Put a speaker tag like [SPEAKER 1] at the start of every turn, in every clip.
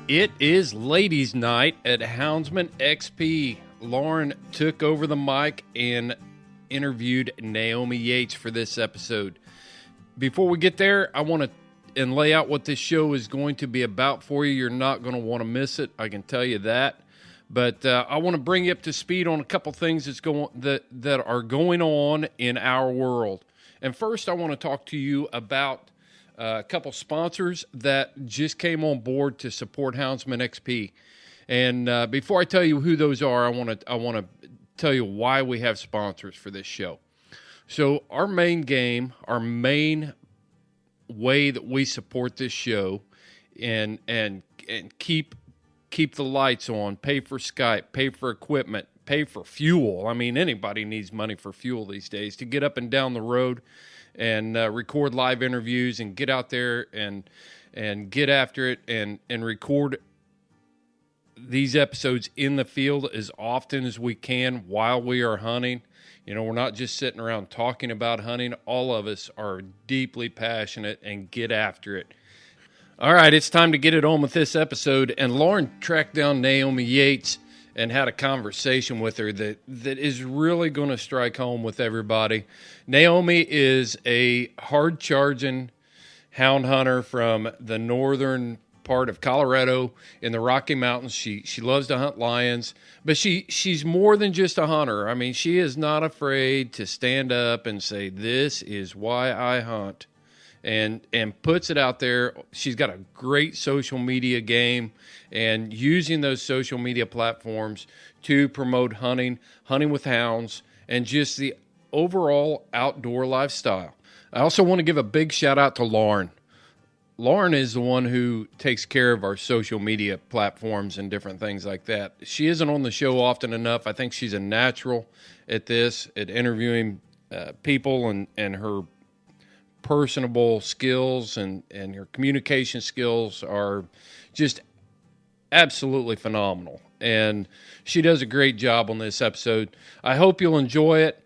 [SPEAKER 1] It is ladies' night at Houndsman XP. Lauren took over the mic and interviewed Naomi Yates for this episode. Before we get there, I want to lay out what this show is going to be about for you. You're not going to want to miss it, I can tell you that. But I want to bring you up to speed on a couple things that are going on in our world. And first, I want to talk to you about a couple sponsors that just came on board to support Houndsman XP. And before I tell you who those are, I want to tell you why we have sponsors for this show. So our main way that we support this show and keep the lights on, pay for Skype, pay for equipment, pay for fuel. I mean, anybody needs money for fuel these days to get up and down the road and record live interviews and get out there and get after it and record these episodes in the field as often as we can while we are hunting. You know, we're not just sitting around talking about hunting. All of us are deeply passionate and get after it. All right, it's time to get it on with this episode. And Lauren tracked down Naomi Yates and had a conversation with her that is really going to strike home with everybody. Naomi is a hard-charging hound hunter from the northern part of Colorado in the Rocky Mountains. She loves to hunt lions, but she's more than just a hunter. I mean, she is not afraid to stand up and say, "This is why I hunt," and puts it out there. She's got a great social media game and using those social media platforms to promote hunting with hounds, and just the overall outdoor lifestyle. I also want to give a big shout out to Lauren. Lauren is the one who takes care of our social media platforms and different things like that. She isn't on the show often enough. I think she's a natural at this, at interviewing people, and her personable skills and her communication skills are just absolutely phenomenal. And she does a great job on this episode. I hope you'll enjoy it.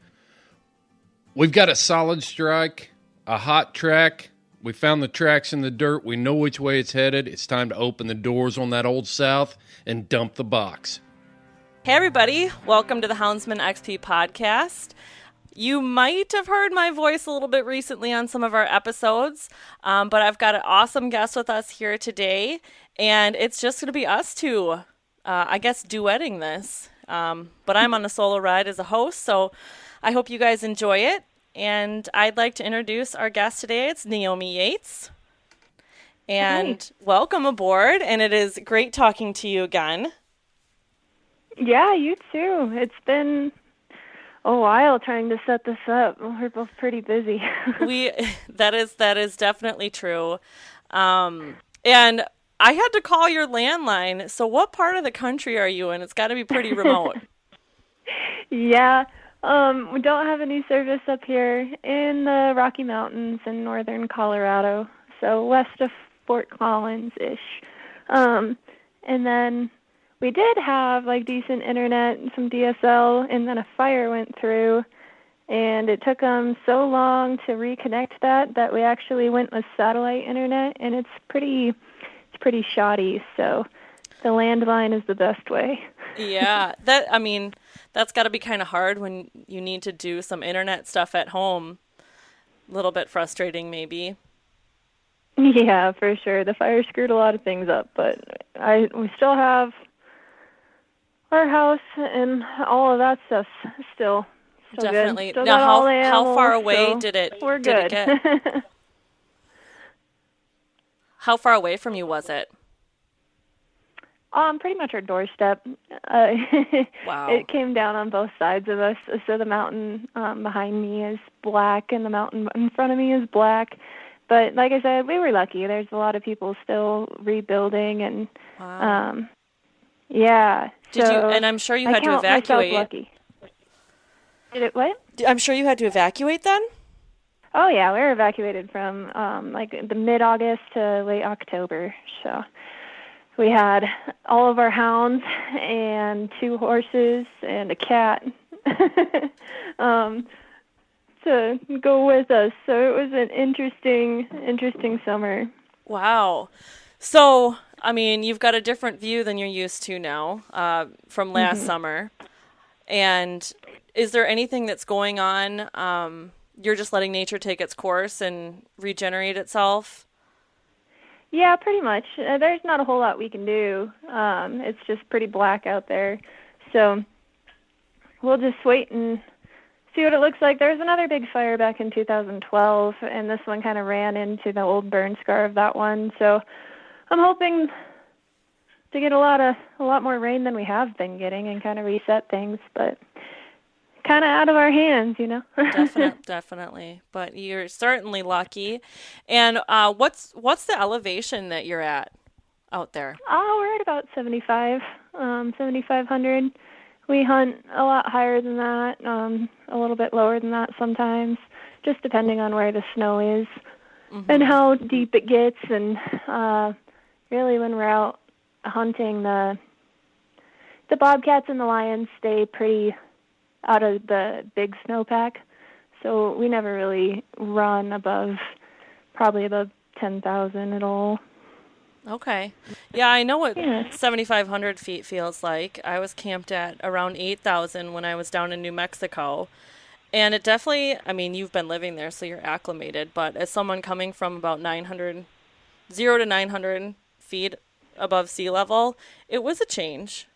[SPEAKER 1] We've got a solid strike, a hot track. We found the tracks in the dirt. We know which way it's headed. It's time to open the doors on that Old South and dump the box.
[SPEAKER 2] Hey everybody, welcome to the Houndsman XP podcast. You might have heard my voice a little bit recently on some of our episodes, but I've got an awesome guest with us here today, and it's just going to be us two, I guess, duetting this. But I'm on a solo ride as a host, so I hope you guys enjoy it. And I'd like to introduce our guest today. It's Naomi Yates. And welcome aboard, and it is great talking to you again.
[SPEAKER 3] Yeah, you too. It's been a while trying to set this up. We're both pretty busy.
[SPEAKER 2] That is definitely true. And I had to call your landline. So what part of the country are you in? It's got to be pretty remote.
[SPEAKER 3] Yeah. We don't have any service up here in the Rocky Mountains in northern Colorado, so west of Fort Collins-ish. And then we did have decent internet and some DSL, and then a fire went through, and it took them so long to reconnect that we actually went with satellite internet, and it's pretty shoddy. So the landline is the best way.
[SPEAKER 2] Yeah, that's got to be kind of hard when you need to do some internet stuff at home. A little bit frustrating, maybe.
[SPEAKER 3] Yeah, for sure. The fire screwed a lot of things up, but we still have our house and all of that stuff still
[SPEAKER 2] definitely.
[SPEAKER 3] Good.
[SPEAKER 2] Now, how far away did it?
[SPEAKER 3] We're good.
[SPEAKER 2] How far away from you was it?
[SPEAKER 3] Pretty much our doorstep.
[SPEAKER 2] Wow.
[SPEAKER 3] It came down on both sides of us. So the mountain behind me is black, and the mountain in front of me is black. But like I said, we were lucky. There's a lot of people still rebuilding, and
[SPEAKER 2] wow.
[SPEAKER 3] Yeah.
[SPEAKER 2] Did you? And I'm sure you had to evacuate.
[SPEAKER 3] Lucky. Did it what?
[SPEAKER 2] I'm sure you had to evacuate then.
[SPEAKER 3] Oh yeah, we were evacuated from the mid-August to late October. So we had all of our hounds and 2 horses and a cat to go with us. So it was an interesting summer.
[SPEAKER 2] Wow. So I mean, you've got a different view than you're used to now from last summer. And is there anything that's going on? You're just letting nature take its course and regenerate itself?
[SPEAKER 3] Yeah, pretty much. There's not a whole lot we can do. It's just pretty black out there. So we'll just wait and see what it looks like. There was another big fire back in 2012, and this one kind of ran into the old burn scar of that one. So I'm hoping to get a lot more rain than we have been getting and kind of reset things, but kind of out of our hands, you know.
[SPEAKER 2] Definitely. But you're certainly lucky. And what's the elevation that you're at out there?
[SPEAKER 3] Oh, we're at about 7,500. We hunt a lot higher than that, a little bit lower than that sometimes, just depending on where the snow is and how deep it gets. And really, when we're out hunting, the bobcats and the lions stay pretty out of the big snowpack, so we never really run probably above 10,000 at all.
[SPEAKER 2] Okay. Yeah, I know what 7,500 feet feels like. I was camped at around 8,000 when I was down in New Mexico. And it definitely, I mean, you've been living there, so you're acclimated. But as someone coming from about 0 to 900 feet above sea level, it was a change.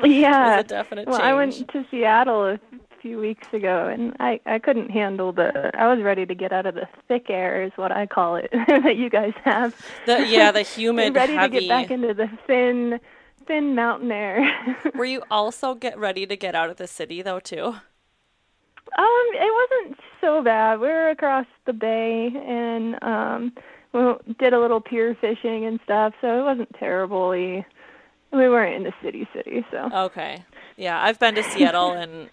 [SPEAKER 3] Yeah.
[SPEAKER 2] It was a definite change.
[SPEAKER 3] I went to Seattle a few weeks ago, and I couldn't handle I was ready to get out of the thick air, is what I call it, that you guys have.
[SPEAKER 2] The humid,
[SPEAKER 3] ready
[SPEAKER 2] heavy.
[SPEAKER 3] to get back into the thin mountain air.
[SPEAKER 2] Were you also ready to get out of the city, though, too?
[SPEAKER 3] It wasn't so bad. We were across the bay, and we did a little pier fishing and stuff, so it wasn't terribly. We weren't in the city, so.
[SPEAKER 2] Okay. Yeah, I've been to Seattle, and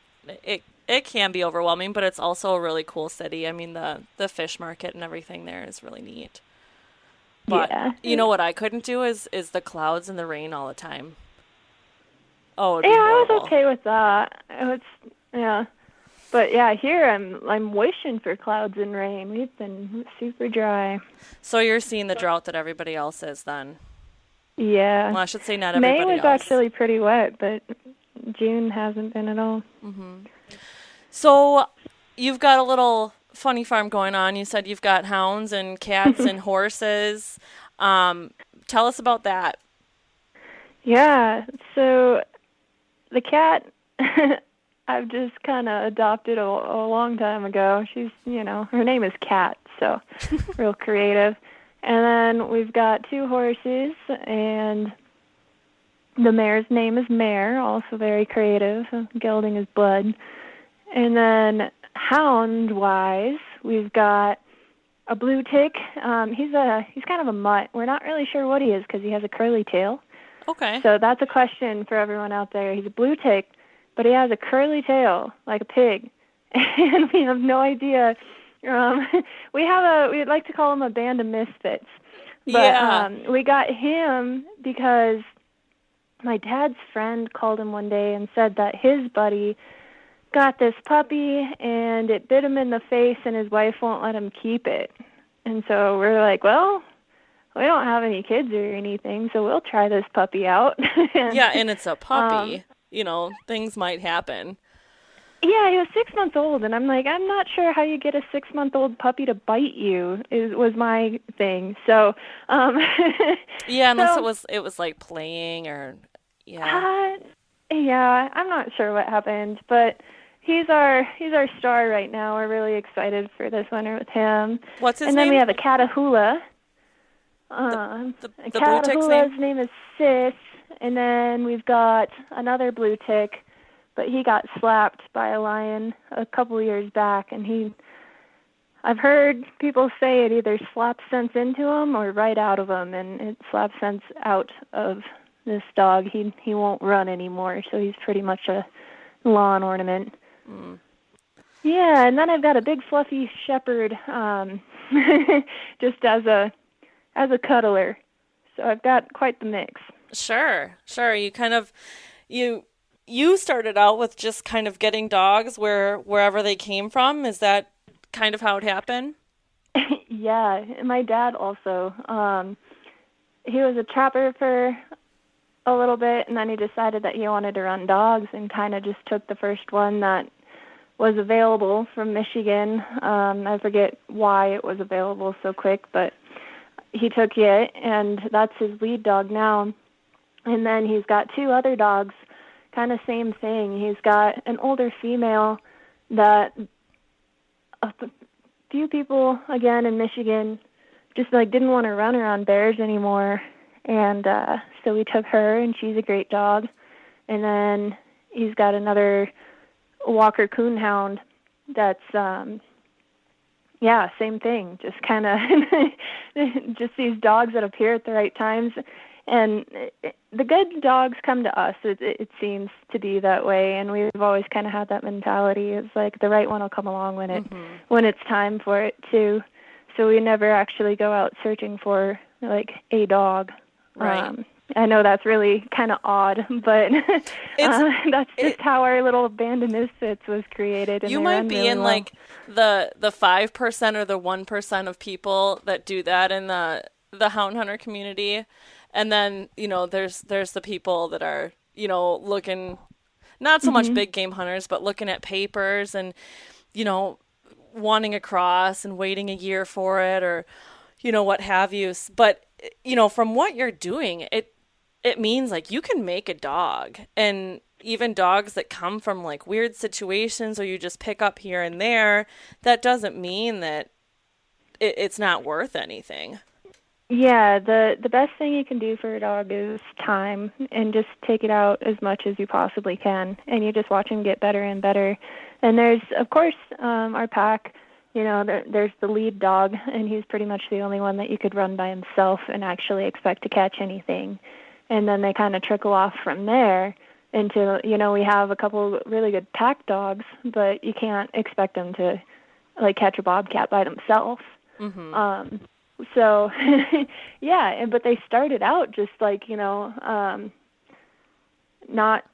[SPEAKER 2] it can be overwhelming, but it's also a really cool city. I mean, the fish market and everything there is really neat. But you know what I couldn't do is the clouds and the rain all the time. Oh, yeah,
[SPEAKER 3] I was okay with that. But yeah, here I'm wishing for clouds and rain. We've been super dry.
[SPEAKER 2] So you're seeing the drought that everybody else is then?
[SPEAKER 3] Yeah.
[SPEAKER 2] Well, I should say not everybody
[SPEAKER 3] May was
[SPEAKER 2] else.
[SPEAKER 3] actually pretty wet, but June hasn't been at all.
[SPEAKER 2] So you've got a little funny farm going on. You said you've got hounds and cats and horses. Tell us about that.
[SPEAKER 3] Yeah. So the cat I've just kind of adopted a long time ago. She's, her name is Cat, so real creative. And then we've got 2 horses, and the mare's name is Mare, also very creative, gelding his blood. And then hound-wise, we've got a blue tick. He's kind of a mutt. We're not really sure what he is because he has a curly tail.
[SPEAKER 2] Okay.
[SPEAKER 3] So that's a question for everyone out there. He's a blue tick, but he has a curly tail like a pig, and we have no idea. We'd like to call him a band of misfits, but we got him because my dad's friend called him one day and said that his buddy got this puppy and it bit him in the face and his wife won't let him keep it. And so we're like, well, we don't have any kids or anything, so we'll try this puppy out.
[SPEAKER 2] And it's a puppy. Things might happen.
[SPEAKER 3] Yeah, he was 6 months old, and I'm like, I'm not sure how you get a 6-month-old puppy to bite you. Was my thing. So,
[SPEAKER 2] unless it was like playing or
[SPEAKER 3] I'm not sure what happened, but he's our star right now. We're really excited for this winter with him.
[SPEAKER 2] What's his name?
[SPEAKER 3] And then we have a Catahoula.
[SPEAKER 2] The blue tick's
[SPEAKER 3] Catahoula's name is Sis, and then we've got another blue tick. But he got slapped by a lion a couple years back, and I've heard people say it either slaps sense into him or right out of him, and it slaps sense out of this dog. He won't run anymore, so he's pretty much a lawn ornament. Yeah, and then I've got a big fluffy shepherd, just as a cuddler. So I've got quite the mix.
[SPEAKER 2] Sure. You kind of You started out with just kind of getting dogs wherever they came from. Is that kind of how it happened?
[SPEAKER 3] Yeah, my dad also. he was a trapper for a little bit, and then he decided that he wanted to run dogs and kind of just took the first one that was available from Michigan. I forget why it was available so quick, but he took it, and that's his lead dog now. And then he's got 2 other dogs, kind of same thing. He's got an older female that a few people, again, in Michigan just, like, didn't want to run her on bears anymore. And so we took her, and she's a great dog. And then he's got another Walker Coonhound that's, same thing. Just kind of just these dogs that appear at the right times. And the good dogs come to us. It seems to be that way, and we've always kind of had that mentality. It's like the right one will come along when it's time for it too. So we never actually go out searching for like a dog.
[SPEAKER 2] Right.
[SPEAKER 3] I know that's really kind of odd, but that's just how our little band of misfits was created. And
[SPEAKER 2] you might be
[SPEAKER 3] really
[SPEAKER 2] in like the 5% or the 1% of people that do that in the hound hunter community. And then, there's the people that are, looking, not so much big game hunters, but looking at papers and, wanting a cross and waiting a year for it or, what have you. But, from what you're doing, it means like you can make a dog, and even dogs that come from like weird situations or you just pick up here and there, that doesn't mean that it's not worth anything.
[SPEAKER 3] Yeah, the best thing you can do for a dog is time, and just take it out as much as you possibly can, and you just watch him get better and better. And there's, of course, our pack, there's the lead dog, and he's pretty much the only one that you could run by himself and actually expect to catch anything. And then they kind of trickle off from there into, we have a couple really good pack dogs, but you can't expect them to, like, catch a bobcat by themselves. Mm-hmm. So, yeah, but they started out just like, not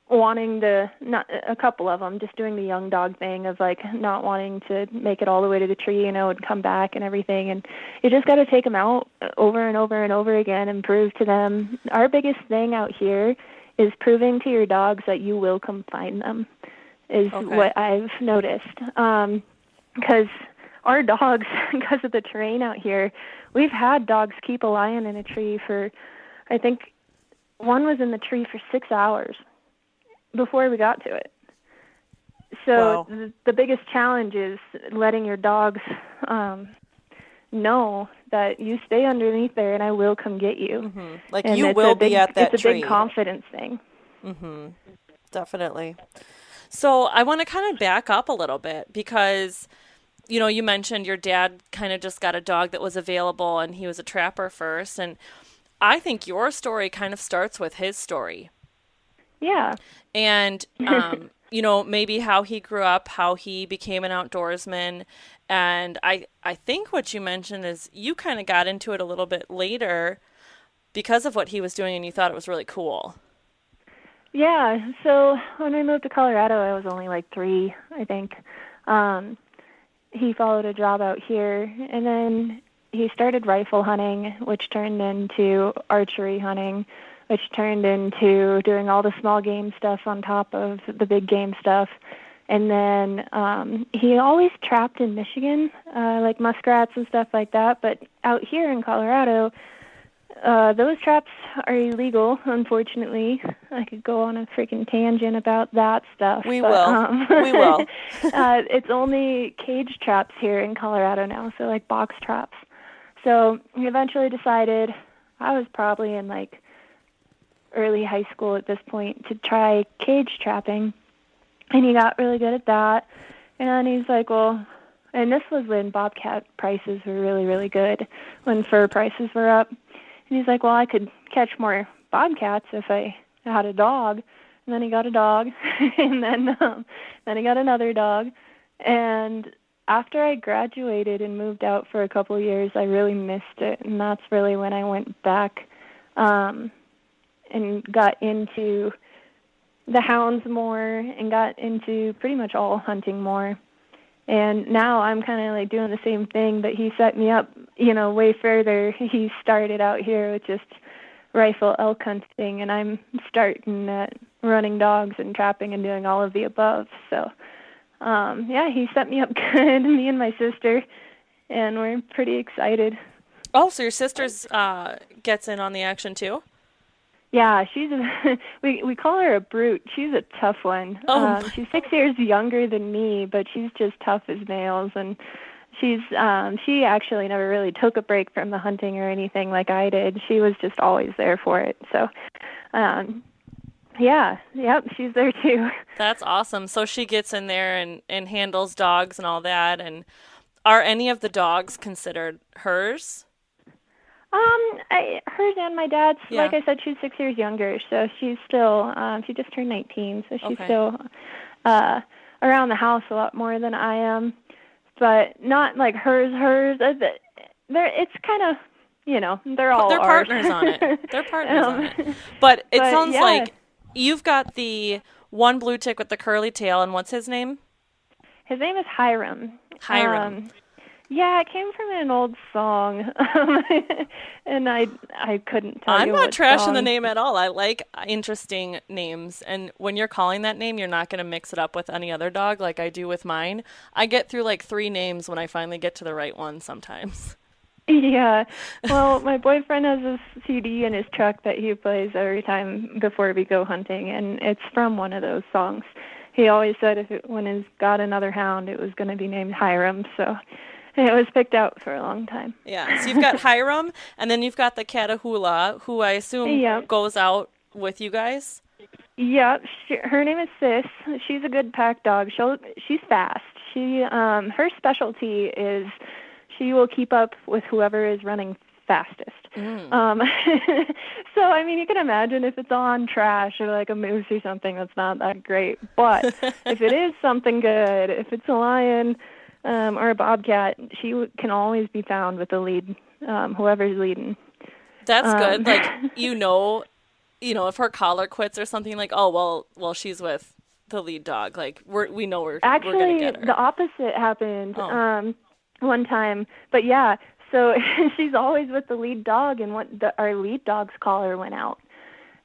[SPEAKER 3] wanting to, not a couple of them, just doing the young dog thing of like not wanting to make it all the way to the tree, and come back and everything. And you just got to take them out over and over and over again and prove to them. Our biggest thing out here is proving to your dogs that you will come find them is what I've noticed. Because our dogs, because of the terrain out here, we've had dogs keep a lion in a tree for, I think one was in the tree for 6 hours before we got to it. So the biggest challenge is letting your dogs know that you stay underneath there and I will come get you.
[SPEAKER 2] Mm-hmm. Like, and you will be at that tree.
[SPEAKER 3] It's a big confidence thing.
[SPEAKER 2] Mm-hmm. Definitely. So I want to kind of back up a little bit because, you mentioned your dad kind of just got a dog that was available and he was a trapper first. And I think your story kind of starts with his story.
[SPEAKER 3] Yeah.
[SPEAKER 2] And, maybe how he grew up, how he became an outdoorsman. And I think what you mentioned is you kind of got into it a little bit later because of what he was doing and you thought it was really cool.
[SPEAKER 3] Yeah. So when I moved to Colorado, I was only like 3, I think. He followed a job out here, and then he started rifle hunting, which turned into archery hunting, which turned into doing all the small game stuff on top of the big game stuff. And then he always trapped in Michigan, like muskrats and stuff like that. But out here in Colorado, those traps are illegal, unfortunately. I could go on a freaking tangent about that stuff.
[SPEAKER 2] We will.
[SPEAKER 3] It's only cage traps here in Colorado now, so like box traps. So we eventually decided, I was probably in like early high school at this point, to try cage trapping. And he got really good at that. And he's like, well, and this was when bobcat prices were really, really good, when fur prices were up. And he's like, well, I could catch more bobcats if I had a dog. And then he got a dog, and then he got another dog. And after I graduated and moved out for a couple of years, I really missed it. And that's really when I went back and got into the hounds more and got into pretty much all hunting more. And now I'm kind of like doing the same thing, but he set me up, way further. He started out here with just rifle elk hunting, and I'm starting at running dogs and trapping and doing all of the above. So, he set me up good, me and my sister, and we're pretty excited.
[SPEAKER 2] Oh, so your sister's gets in on the action too?
[SPEAKER 3] Yeah, we call her a brute. She's a tough one. She's 6 years younger than me, but she's just tough as nails, and she actually never really took a break from the hunting or anything like I did. She was just always there for it. So, she's there too.
[SPEAKER 2] That's awesome. So she gets in there and handles dogs and all that. And are any of the dogs considered hers?
[SPEAKER 3] Hers and my dad's.
[SPEAKER 2] Yeah.
[SPEAKER 3] Like I said, she's 6 years younger, so she's still. She just turned 19, so she's still around the house a lot more than I am. But not like hers. It's kind of, they're all
[SPEAKER 2] They're
[SPEAKER 3] ours.
[SPEAKER 2] partners on it. They're partners on it. But it sounds like you've got the one blue tick with the curly tail, and what's his name?
[SPEAKER 3] His name is Hiram.
[SPEAKER 2] Hiram.
[SPEAKER 3] Yeah, it came from an old song, and I couldn't tell you
[SPEAKER 2] I'm not
[SPEAKER 3] what
[SPEAKER 2] trashing
[SPEAKER 3] song.
[SPEAKER 2] the name at all. I like interesting names, and when you're calling that name, you're not going to mix it up with any other dog like I do with mine. I get through like 3 names when I finally get to the right one sometimes.
[SPEAKER 3] Yeah, well, my boyfriend has this CD in his truck that he plays every time before we go hunting, and it's from one of those songs. He always said when he's got another hound, it was going to be named Hiram, so... It was picked out for a long time.
[SPEAKER 2] Yeah, so you've got Hiram, and then you've got the Catahoula, who I assume goes out with you guys?
[SPEAKER 3] Yeah, her name is Sis. She's a good pack dog. She's fast. Her specialty is she will keep up with whoever is running fastest. So, I mean, you can imagine if it's on trash or like a moose or something, that's not that great. But if it is something good, if it's a lion... or a bobcat, she can always be found with the lead, whoever's leading.
[SPEAKER 2] That's good. Like, if her collar quits or something, like, oh, well, she's with the lead dog. Like, we know we're going to get her.
[SPEAKER 3] Actually, the opposite happened one time. But, yeah, so she's always with the lead dog, and our lead dog's collar went out.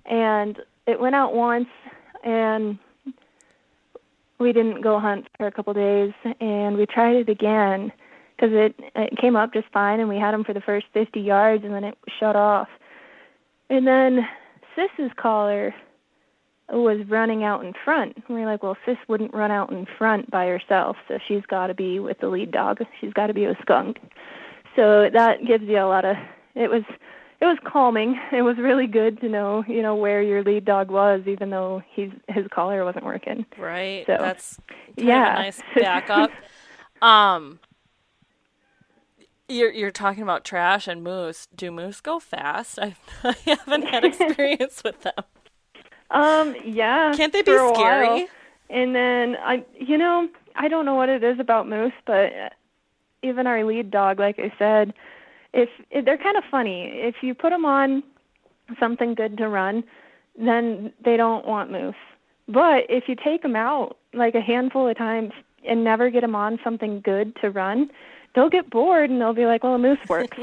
[SPEAKER 3] And it went out once, and... we didn't go hunt for a couple days, and we tried it again because it came up just fine, and we had him for the first 50 yards, and then it shut off. And then Sis's collar was running out in front. And we were like, well, Sis wouldn't run out in front by herself, so she's got to be with the lead dog. She's got to be with Skunk. So that gives you a lot of – it was calming. It was really good to know, where your lead dog was, even though his collar wasn't working.
[SPEAKER 2] Right.
[SPEAKER 3] So,
[SPEAKER 2] that's kind of a nice backup. You're talking about trash and moose. Do moose go fast? I haven't had experience with them.
[SPEAKER 3] Yeah.
[SPEAKER 2] Can't they be scary?
[SPEAKER 3] While. And then I don't know what it is about moose, but even our lead dog, like I said. If they're kind of funny. If you put them on something good to run, then they don't want moose. But if you take them out like a handful of times and never get them on something good to run, they'll get bored and they'll be like, well, a moose works.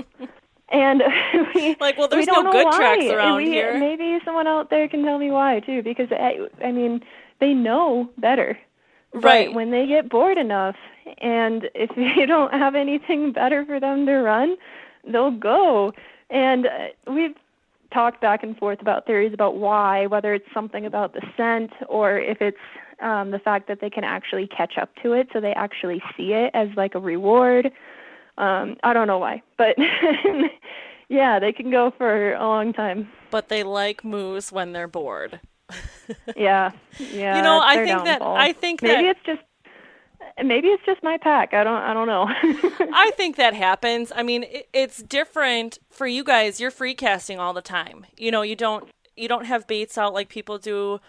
[SPEAKER 3] And
[SPEAKER 2] there's no good tracks around here.
[SPEAKER 3] Maybe someone out there can tell me why, too, because, I mean, they know better.
[SPEAKER 2] Right.
[SPEAKER 3] But when they get bored enough, and if you don't have anything better for them to run, they'll go. And we've talked back and forth about theories about why, whether it's something about the scent or if it's the fact that they can actually catch up to it, so they actually see it as like a reward. I don't know why, but yeah, they can go for a long time.
[SPEAKER 2] But they like moose when they're bored.
[SPEAKER 3] Yeah.
[SPEAKER 2] I think
[SPEAKER 3] maybe it's just my pack. I don't know.
[SPEAKER 2] I think that happens. I mean, it's different for you guys. You're free casting all the time. You don't have baits out like people do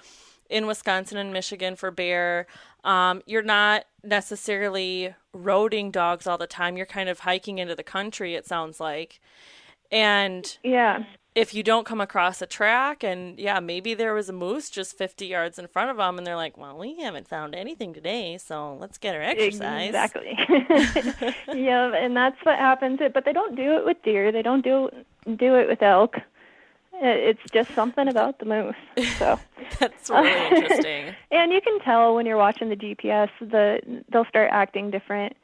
[SPEAKER 2] in Wisconsin and Michigan for bear. You're not necessarily roading dogs all the time. You're kind of hiking into the country, it sounds like. And
[SPEAKER 3] yeah,
[SPEAKER 2] if you don't come across a track and maybe there was a moose just 50 yards in front of them and they're like, well, we haven't found anything today, so let's get our exercise.
[SPEAKER 3] Exactly. Yeah, and that's what happens. But they don't do it with deer. They don't do it with elk. It's just something about the moose. So
[SPEAKER 2] that's really interesting.
[SPEAKER 3] And you can tell when you're watching the GPS, they'll start acting different.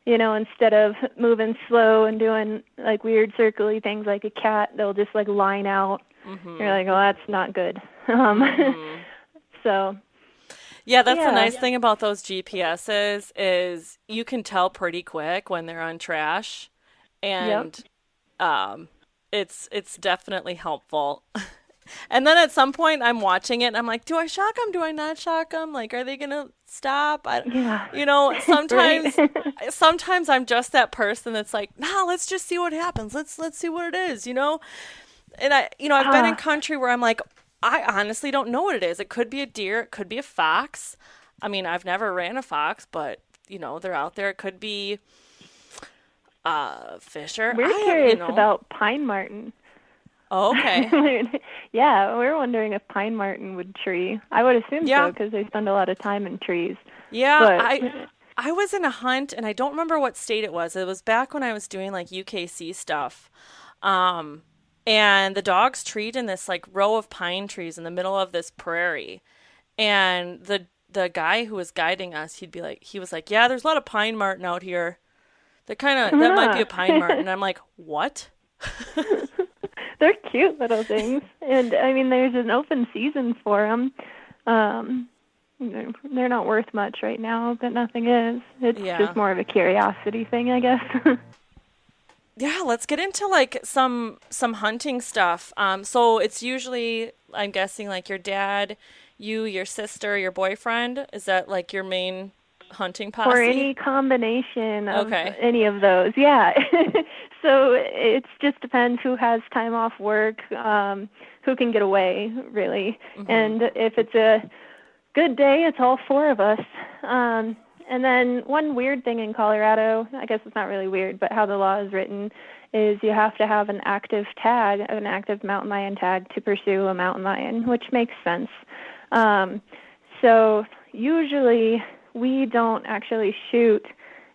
[SPEAKER 3] Instead of moving slow and doing like weird circly things like a cat, they'll just like line out. Mm-hmm. You're like, oh, that's not good. So.
[SPEAKER 2] Yeah, that's the nice thing about those GPSs is you can tell pretty quick when they're on trash, and it's definitely helpful. And then at some point I'm watching it and I'm like, do I shock them? Do I not shock them? Like, are they going to stop? Sometimes sometimes I'm just that person that's like, nah, let's just see what happens. Let's see what it is, And I've been in country where I'm like, I honestly don't know what it is. It could be a deer. It could be a fox. I mean, I've never ran a fox, but, they're out there. It could be Fisher.
[SPEAKER 3] We're curious about pine marten.
[SPEAKER 2] Oh, okay.
[SPEAKER 3] Yeah, we're wondering if pine marten would tree. I would assume so because they spend a lot of time in trees.
[SPEAKER 2] Yeah, I was in a hunt, and I don't remember what state it was. It was back when I was doing, like, UKC stuff. And the dogs treed in this, like, row of pine trees in the middle of this prairie. And the guy who was guiding us, he was like, yeah, there's a lot of pine marten out here. That might be a pine marten. And I'm like, what?
[SPEAKER 3] They're cute little things. And, I mean, there's an open season for them. They're not worth much right now, but nothing is. It's just more of a curiosity thing, I guess.
[SPEAKER 2] Yeah, let's get into, like, some hunting stuff. So it's usually, I'm guessing, like, your dad, you, your sister, your boyfriend. Is that, like, your main hunting posse?
[SPEAKER 3] Or any combination of any of those, yeah. So it just depends who has time off work, who can get away, really. Mm-hmm. And if it's a good day, it's all four of us. And then one weird thing in Colorado, I guess it's not really weird, but how the law is written is you have to have an active tag, an active mountain lion tag to pursue a mountain lion, which makes sense. So usually we don't actually shoot,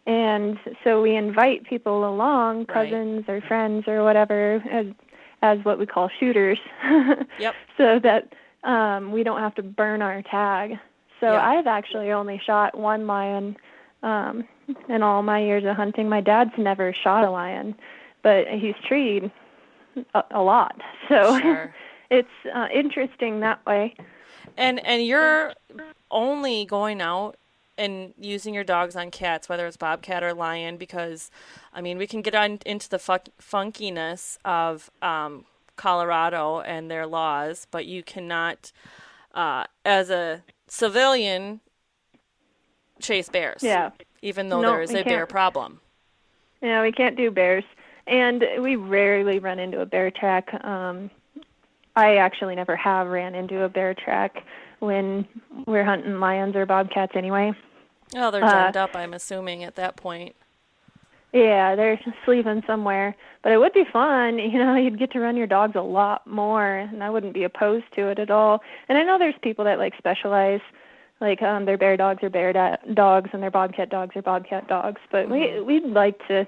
[SPEAKER 3] and so we invite people along, cousins or friends or whatever, as what we call shooters, so that we don't have to burn our tag. So I've actually only shot one lion in all my years of hunting. My dad's never shot a lion, but he's treed a lot. So it's interesting that way.
[SPEAKER 2] And you're only going out and using your dogs on cats, whether it's bobcat or lion, because, I mean, we can get on into the funkiness of Colorado and their laws, but you cannot, as a civilian, chase bears. Yeah. Even though there is a bear problem.
[SPEAKER 3] Yeah, we can't do bears. And we rarely run into a bear track. I actually never have ran into a bear track when we're hunting lions or bobcats anyway.
[SPEAKER 2] Oh, they're denned up, I'm assuming, at that point.
[SPEAKER 3] Yeah, they're sleeping somewhere. But it would be fun. You'd get to run your dogs a lot more, and I wouldn't be opposed to it at all. And I know there's people that, like, specialize, like their bear dogs are bear dogs and their bobcat dogs are bobcat dogs. But we'd like to...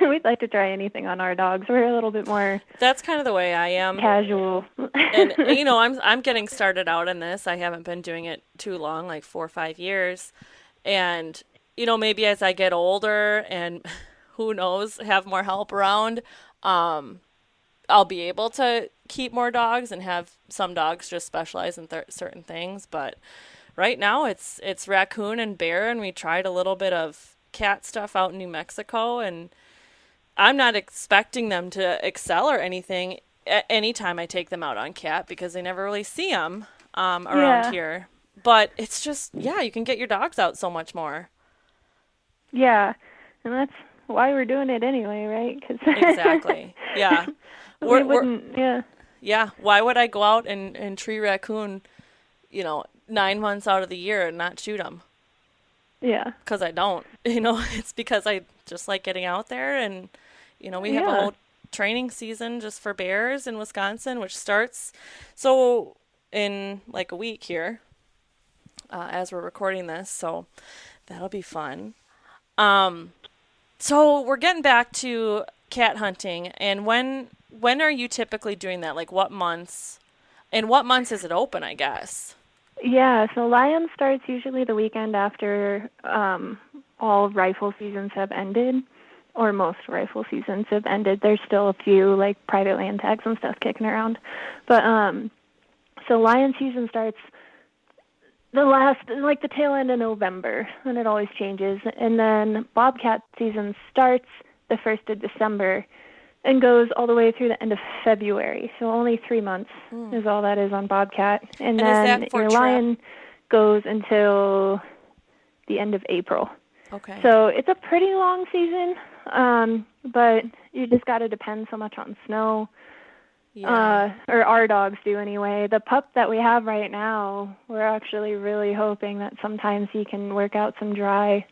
[SPEAKER 3] We'd like to try anything on our dogs. We're a little bit more.
[SPEAKER 2] That's kind of the way I am.
[SPEAKER 3] Casual.
[SPEAKER 2] And I'm getting started out in this. I haven't been doing it too long, like 4 or 5 years. And maybe as I get older and who knows, have more help around, I'll be able to keep more dogs and have some dogs just specialize in certain things. But right now it's raccoon and bear, and we tried a little bit of cat stuff out in New Mexico, and I'm not expecting them to excel or anything anytime I take them out on cat because they never really see them around here. But it's just, you can get your dogs out so much more. Yeah,
[SPEAKER 3] and that's why we're doing it anyway, right?
[SPEAKER 2] Exactly. Yeah. Yeah. Why would I go out and tree raccoon, 9 months out of the year and not shoot them?
[SPEAKER 3] Yeah.
[SPEAKER 2] Because I don't. It's because I just like getting out there, and, we have training season just for bears in Wisconsin, which starts so in like a week here as we're recording this. So that'll be fun. So we're getting back to cat hunting, and when are you typically doing that? Like what months? And what months is it open, I guess?
[SPEAKER 3] Yeah, so lion starts usually the weekend after all rifle seasons have ended, or most rifle seasons have ended. There's still a few like private land tags and stuff kicking around. But so lion season starts the tail end of November, and it always changes. And then bobcat season starts the 1st of December and goes all the way through the end of February. So only 3 months is all that is on bobcat. And then your lion goes until the end of April.
[SPEAKER 2] Okay.
[SPEAKER 3] So it's a pretty long season, but you just got to depend so much on snow.
[SPEAKER 2] Yeah.
[SPEAKER 3] Or our dogs do anyway. The pup that we have right now, we're actually really hoping that sometimes he can work out some dry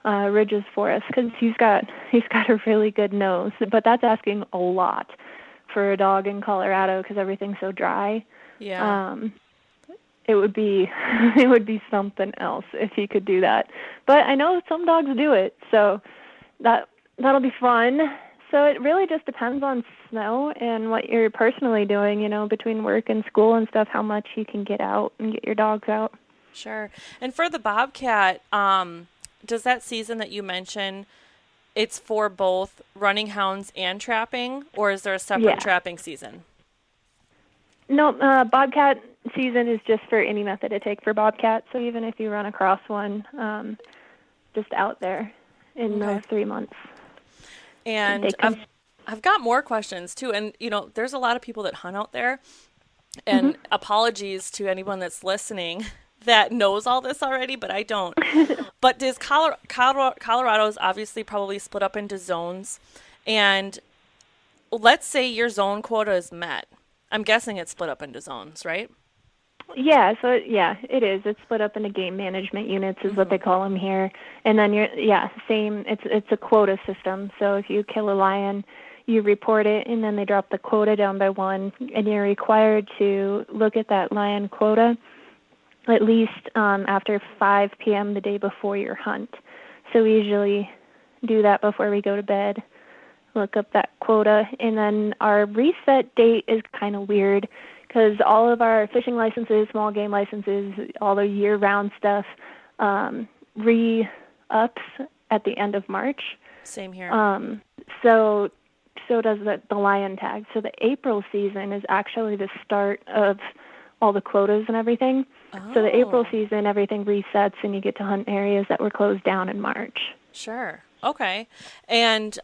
[SPEAKER 3] ridges for us, because he's got a really good nose, but that's asking a lot for a dog in Colorado because everything's so dry.
[SPEAKER 2] Yeah.
[SPEAKER 3] It would be something else if he could do that. But I know some dogs do it, so that'll be fun. So it really just depends on snow and what you're personally doing, between work and school and stuff, how much you can get out and get your dogs out.
[SPEAKER 2] Sure. And for the bobcat, does that season that you mentioned, it's for both running hounds and trapping, or is there a separate trapping season?
[SPEAKER 3] No, bobcat season is just for any method to take for bobcat. So even if you run across one, just out there in those 3 months.
[SPEAKER 2] And I've got more questions too. And, there's a lot of people that hunt out there, and apologies to anyone that's listening that knows all this already, but I don't. But does Colorado is obviously probably split up into zones, and let's say your zone quota is met. I'm guessing it's split up into zones, right?
[SPEAKER 3] Yeah, so it is. It's split up into game management units is what they call them here. And then same. It's a quota system. So if you kill a lion, you report it, and then they drop the quota down by 1, and you're required to look at that lion quota at least after 5 p.m. the day before your hunt. So we usually do that before we go to bed, look up that quota. And then our reset date is kind of weird because all of our fishing licenses, small game licenses, all the year-round stuff re-ups at the end of March.
[SPEAKER 2] Same here.
[SPEAKER 3] So does the lion tag. So the April season is actually the start of all the quotas and everything. Oh. So the April season, everything resets, and you get to hunt areas that were closed down in March.
[SPEAKER 2] Sure. Okay. And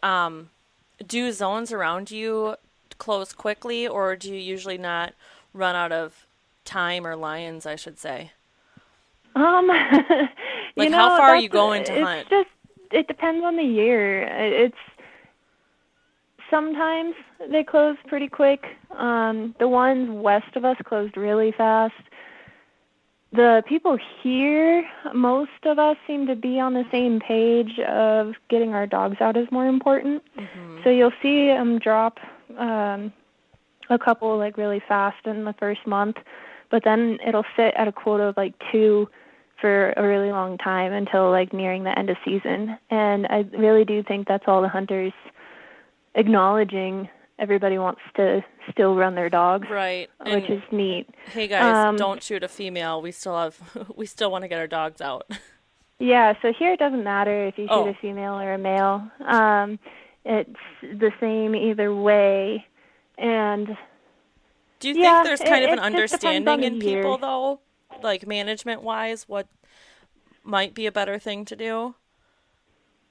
[SPEAKER 2] do zones around you close quickly, or do you usually not run out of time or lions, I should say?
[SPEAKER 3] How
[SPEAKER 2] far are you going to hunt?
[SPEAKER 3] It depends on the year. Sometimes they close pretty quick. The ones west of us closed really fast. The people here, most of us seem to be on the same page of getting our dogs out is more important. Mm-hmm. So you'll see them drop a couple really fast in the first month, but then it'll sit at a quota of 2 for a really long time until nearing the end of season. And I really do think that's all the hunters acknowledging everybody wants to still run their dogs,
[SPEAKER 2] right?
[SPEAKER 3] Which is neat.
[SPEAKER 2] Hey guys, don't shoot a female. We still want to get our dogs out.
[SPEAKER 3] Yeah, so here it doesn't matter if you shoot a female or a male. It's the same either way. And
[SPEAKER 2] do you think there's kind of an understanding in people though, management wise, what might be a better thing to do?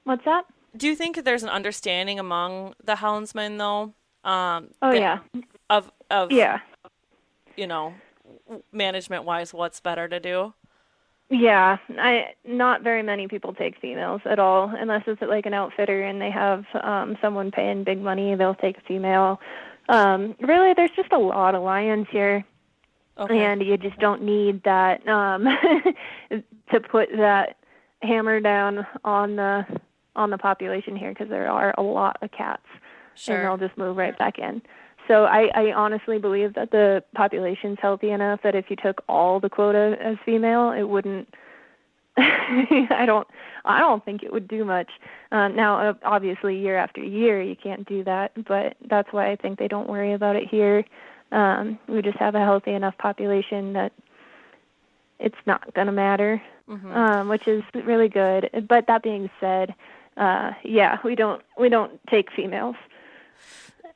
[SPEAKER 3] What's that?
[SPEAKER 2] Do you think there's an understanding among the houndsmen, though? Management-wise, what's better to do?
[SPEAKER 3] Yeah, not very many people take females at all, unless it's an outfitter and they have someone paying big money, they'll take a female. Really, there's just a lot of lions here, and you just don't need that to put that hammer down on the population here, because there are a lot of cats.
[SPEAKER 2] Sure.
[SPEAKER 3] and they'll just move right back in. So I honestly believe that the population's healthy enough that if you took all the quota as female, it wouldn't. I don't think it would do much. Now, obviously, year after year, you can't do that, but that's why I think they don't worry about it here. We just have a healthy enough population that it's not going to matter, which is really good. But that being said, we don't take females.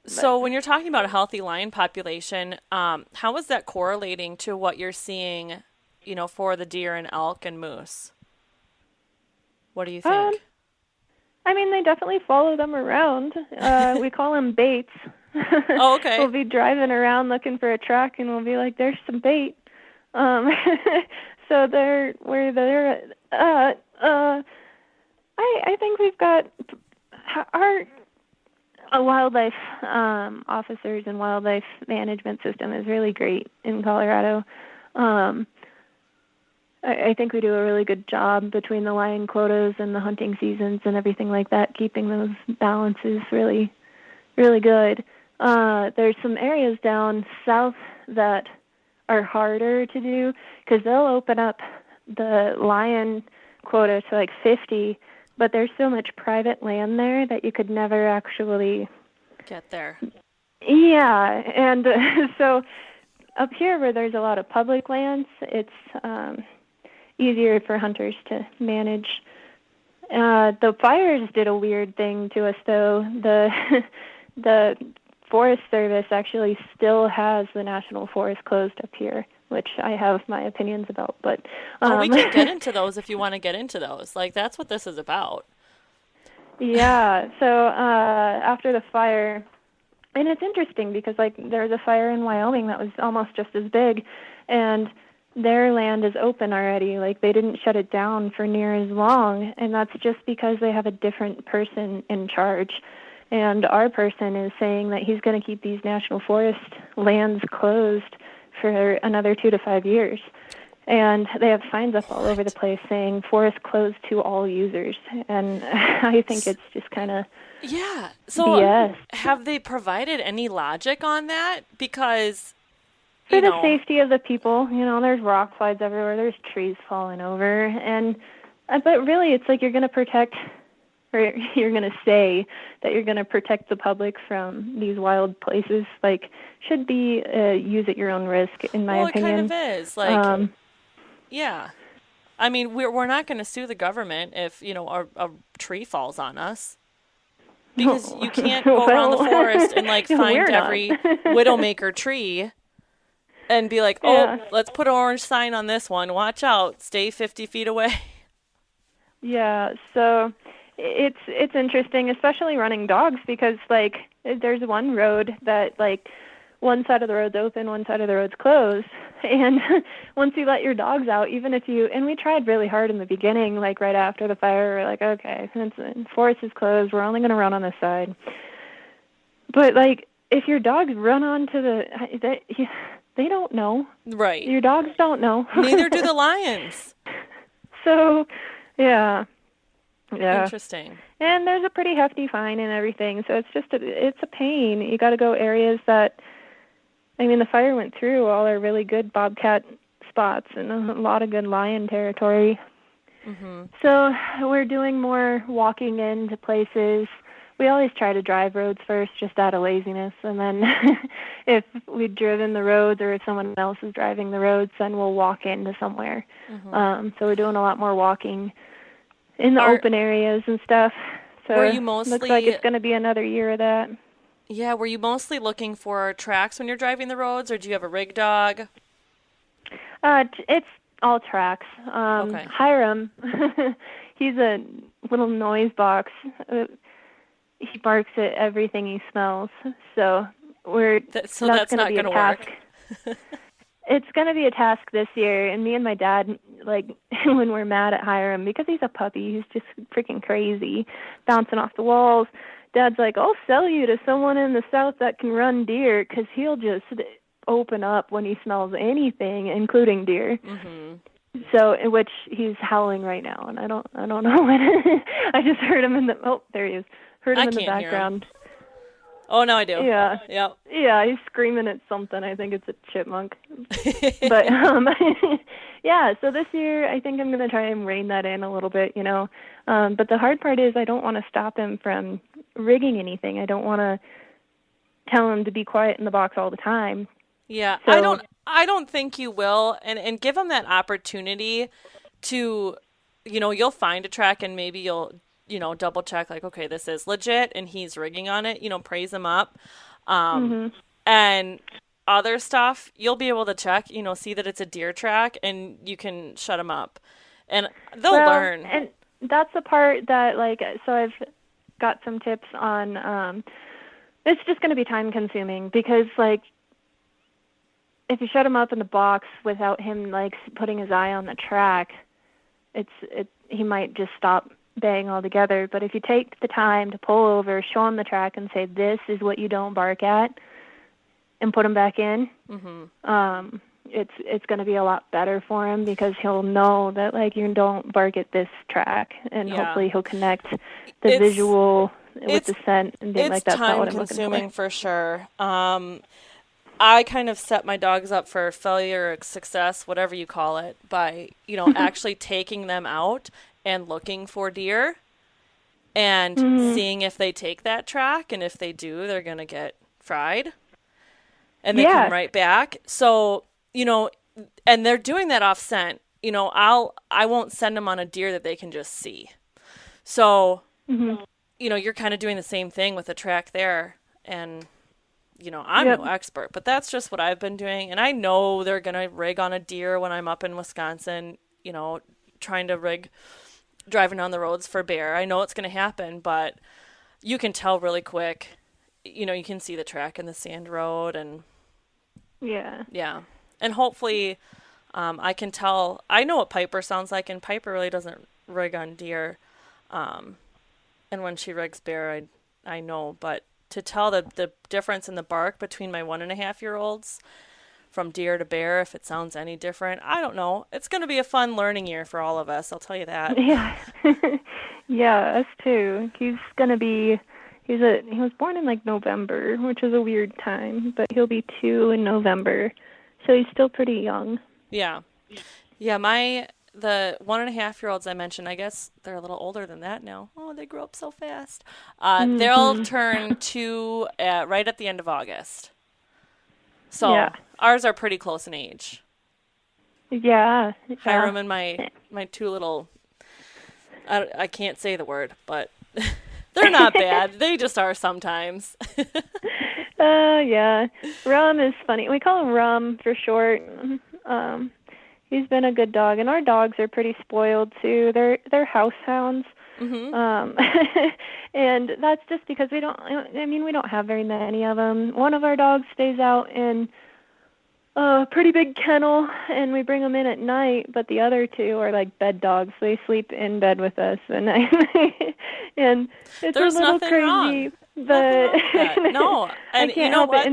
[SPEAKER 2] So when you're talking about a healthy lion population, how is that correlating to what you're seeing, for the deer and elk and moose? What do you think?
[SPEAKER 3] They definitely follow them around. We call them baits.
[SPEAKER 2] Oh, okay.
[SPEAKER 3] We'll be driving around looking for a track, and we'll be like, "There's some bait." So where they're I think we've got our wildlife officers and wildlife management system is really great in Colorado. I think we do a really good job between the lion quotas and the hunting seasons and everything like that, keeping those balances really, really good. There's some areas down south that are harder to do because they'll open up the lion quota to like 50, but there's so much private land there that you could never actually
[SPEAKER 2] get there.
[SPEAKER 3] Yeah, and so up here where there's a lot of public lands, it's easier for hunters to manage. The fires did a weird thing to us, though. The Forest Service actually still has the National Forest closed up here, which I have my opinions about. But
[SPEAKER 2] we can get into those if you want to get into those. Like, that's what this is about.
[SPEAKER 3] Yeah. So after the fire, and it's interesting because there was a fire in Wyoming that was almost just as big, and their land is open already. Like, they didn't shut it down for near as long, and that's just because they have a different person in charge. And our person is saying that he's going to keep these national forest lands closed for another 2 to 5 years. And they have signs up all over the place saying forest closed to all users. And I think it's just kind of
[SPEAKER 2] So
[SPEAKER 3] BS.
[SPEAKER 2] Have they provided any logic on that? Because
[SPEAKER 3] for the safety of the people, there's rock slides everywhere, there's trees falling over, and but really it's like you're going to protect, or you're going to say that you're going to protect the public from these wild places. Like, should be use at your own risk, in my opinion.
[SPEAKER 2] It kind of is. Like, yeah. I mean, we're not going to sue the government if, a tree falls on us. Because you can't go around the forest and, find every widowmaker tree and be like, let's put an orange sign on this one. Watch out. Stay 50 feet away.
[SPEAKER 3] Yeah, so it's interesting, especially running dogs, because, there's one road that, one side of the road's open, one side of the road's closed. And once you let your dogs out, even if and we tried really hard in the beginning, right after the fire, we're like, okay, since the forest is closed, we're only going to run on this side. But, if your dogs run onto they don't know.
[SPEAKER 2] Right.
[SPEAKER 3] Your dogs don't know.
[SPEAKER 2] Neither do the lions.
[SPEAKER 3] So, yeah.
[SPEAKER 2] Interesting.
[SPEAKER 3] And there's a pretty hefty fine and everything, so it's just it's a pain. You got to go areas that, the fire went through all our really good bobcat spots and a lot of good lion territory. Mm-hmm. So we're doing more walking into places. We always try to drive roads first, just out of laziness, and then if we've driven the roads or if someone else is driving the roads, then we'll walk into somewhere. Mm-hmm. So we're doing a lot more walking in the open areas and stuff. So
[SPEAKER 2] were you mostly,
[SPEAKER 3] looks like it's going to be another year of that.
[SPEAKER 2] Yeah, were you mostly looking for tracks when you're driving the roads, or do you have a rig dog?
[SPEAKER 3] It's all tracks.
[SPEAKER 2] Okay.
[SPEAKER 3] Hiram, he's a little noise box. He barks at everything he smells. So
[SPEAKER 2] that's not going to work.
[SPEAKER 3] It's going to be a task this year, and me and my dad, when we're mad at Hiram, because he's a puppy, he's just freaking crazy, bouncing off the walls. Dad's like, I'll sell you to someone in the south that can run deer, because he'll just open up when he smells anything, including deer. Mm-hmm. So, in which he's howling right now, and I don't know when. I just heard him there he is. Heard him in the background.
[SPEAKER 2] Oh, no, I do.
[SPEAKER 3] Yeah.
[SPEAKER 2] Yep.
[SPEAKER 3] Yeah, he's screaming at something. I think it's a chipmunk. But yeah, so this year I think I'm going to try and rein that in a little bit, But the hard part is I don't want to stop him from rigging anything. I don't want to tell him to be quiet in the box all the time.
[SPEAKER 2] Yeah,
[SPEAKER 3] So,
[SPEAKER 2] I don't think you will, and give him that opportunity to, you'll find a track and maybe you'll, double check like, okay, this is legit and he's rigging on it, praise him up. And other stuff, you'll be able to check, see that it's a deer track and you can shut him up and they'll learn.
[SPEAKER 3] And that's the part that so I've got some tips on, it's just going to be time consuming because if you shut him up in the box without him putting his eye on the track, he might just stop baying altogether. But if you take the time to pull over, show him the track, and say, "This is what you don't bark at," and put him back in, it's going to be a lot better for him because he'll know that you don't bark at this track, and hopefully he'll connect the visual with the scent and things like that.
[SPEAKER 2] It's time consuming for sure. I kind of set my dogs up for failure or success, whatever you call it, by, actually taking them out and looking for deer and seeing if they take that track. And if they do, they're going to get fried and they come right back. So, and they're doing that off scent. I won't send them on a deer that they can just see. So, you're kind of doing the same thing with the track there. And I'm no expert, but that's just what I've been doing. And I know they're going to rig on a deer when I'm up in Wisconsin, trying to rig driving on the roads for bear. I know it's going to happen, but you can tell really quick. You can see the track in the sand road and yeah. And hopefully I can tell. I know what Piper sounds like, and Piper really doesn't rig on deer. And when she rigs bear, I know, but to tell the difference in the bark between my 1.5-year-olds from deer to bear, if it sounds any different, I don't know. It's going to be a fun learning year for all of us. I'll tell you that.
[SPEAKER 3] Yeah. Yeah, us too. He was born in November, which is a weird time, but he'll be 2 in November. So he's still pretty young.
[SPEAKER 2] Yeah. Yeah. The 1.5-year-olds I mentioned, I guess they're a little older than that now. Oh, they grow up so fast. They'll turn 2 right at the end of August. So ours are pretty close in age.
[SPEAKER 3] Yeah.
[SPEAKER 2] Hiram and my 2 little, I can't say the word, but they're not bad. They just are sometimes.
[SPEAKER 3] Yeah. Rum is funny. We call him Rum for short. He's been a good dog, and our dogs are pretty spoiled too. They're house hounds, and that's just because we don't have very many of them. One of our dogs stays out in a pretty big kennel, and we bring them in at night. But the other 2 are like bed dogs. They sleep in bed with us, and and it's
[SPEAKER 2] There's
[SPEAKER 3] a little
[SPEAKER 2] nothing
[SPEAKER 3] crazy,
[SPEAKER 2] wrong.
[SPEAKER 3] but
[SPEAKER 2] no, and
[SPEAKER 3] I can't help it.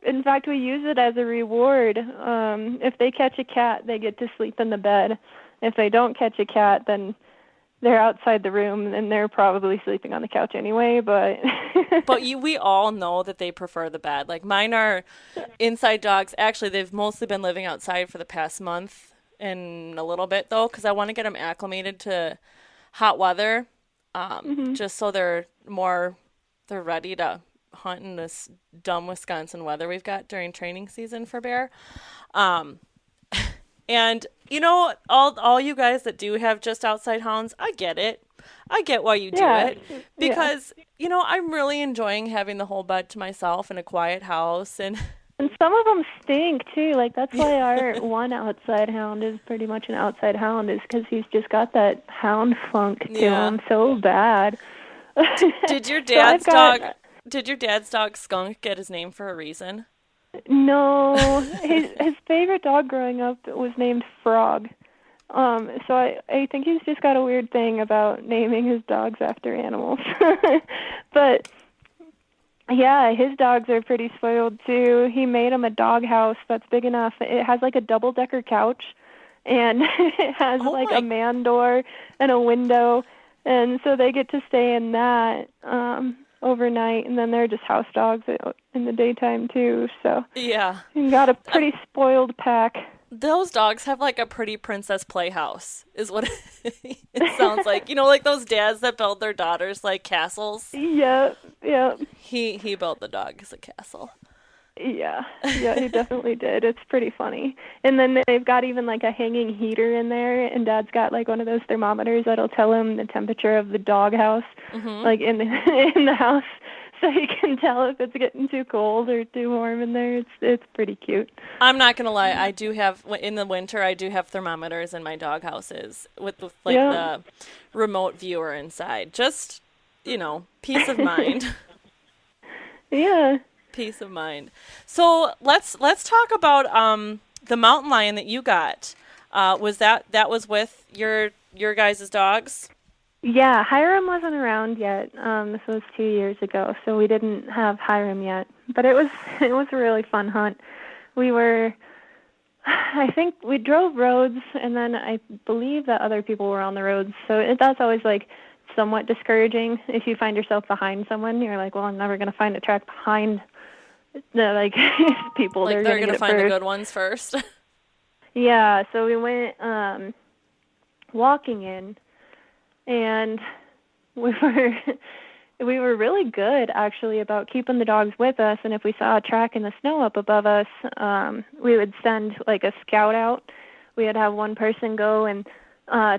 [SPEAKER 3] In fact, we use it as a reward. If they catch a cat, they get to sleep in the bed. If they don't catch a cat, then they're outside the room, and they're probably sleeping on the couch anyway. But
[SPEAKER 2] we all know that they prefer the bed. Mine are inside dogs. Actually, they've mostly been living outside for the past month and a little bit, though, because I want to get them acclimated to hot weather, just so they're ready to hunt in this dumb Wisconsin weather we've got during training season for bear. And all you guys that do have just outside hounds, I get it. I get why you do it because I'm really enjoying having the whole bed to myself in a quiet house, and
[SPEAKER 3] some of them stink too. That's why our one outside hound is pretty much an outside hound, is because he's just got that hound funk to him so bad.
[SPEAKER 2] Did your dad's dog Skunk get his name for a reason?
[SPEAKER 3] No, his favorite dog growing up was named Frog. So I think he's just got a weird thing about naming his dogs after animals. But yeah, his dogs are pretty spoiled too. He made him a dog house that's big enough. It has a double-decker couch, and it has a man door and a window, and so they get to stay in that. overnight, and then they're just house dogs in the daytime too. So
[SPEAKER 2] Yeah.
[SPEAKER 3] you got a pretty spoiled pack.
[SPEAKER 2] Those dogs have like a pretty princess playhouse, is what it sounds like. You know, like those dads that build their daughters like castles.
[SPEAKER 3] Yep.
[SPEAKER 2] He built the dog as a castle.
[SPEAKER 3] Yeah, he definitely did. It's pretty funny. And then they've got even like a hanging heater in there, and Dad's got like one of those thermometers that'll tell him the temperature of the doghouse, like in the house, so he can tell if it's getting too cold or too warm in there. It's pretty cute.
[SPEAKER 2] I'm not gonna lie, I do have in the winter. I do have thermometers in my dog houses with like the remote viewer inside. Just peace of mind.
[SPEAKER 3] Yeah.
[SPEAKER 2] Peace of mind. So let's talk about the mountain lion that you got. Was that was with your guys' dogs?
[SPEAKER 3] Yeah, Hiram wasn't around yet. This was 2 years ago, so we didn't have Hiram yet. But it was a really fun hunt. I think we drove roads, and then I believe that other people were on the roads. So that's always like somewhat discouraging. If you find yourself behind someone, you're like, well, I'm never going to find a track behind the people.
[SPEAKER 2] Like they're going to find the good ones first.
[SPEAKER 3] Yeah, so we went walking in, and we were really good actually about keeping the dogs with us. And if we saw a track in the snow up above us, we would send like a scout out. We would have one person go and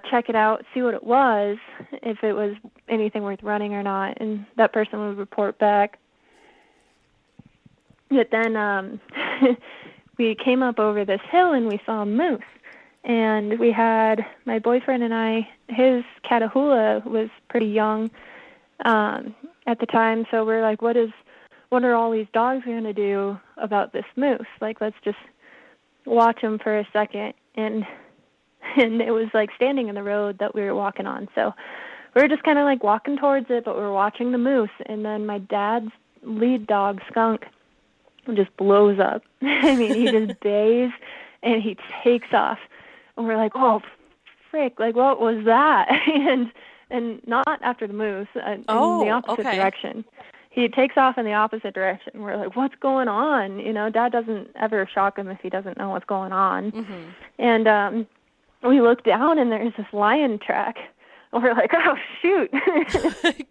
[SPEAKER 3] check it out, see what it was, if it was anything worth running or not, and that person would report back. But then we came up over this hill and we saw a moose. And we had, my boyfriend and I, his Catahoula was pretty young at the time, so we're like, what are all these dogs going to do about this moose? Like, let's just watch him for a second. And it was like standing in the road that we were walking on. So we were just kind of like walking towards it, but we were watching the moose. And then my dad's lead dog, Skunk, just blows up. I mean, he just bays and he takes off. And we're like, oh, frick, like, what was that? and not after the moose, in the opposite direction. He takes off in the opposite direction. We're like, what's going on? Dad doesn't ever shock him if he doesn't know what's going on. Mm-hmm. And we look down, and there's this lion track. And we're like, oh, shoot.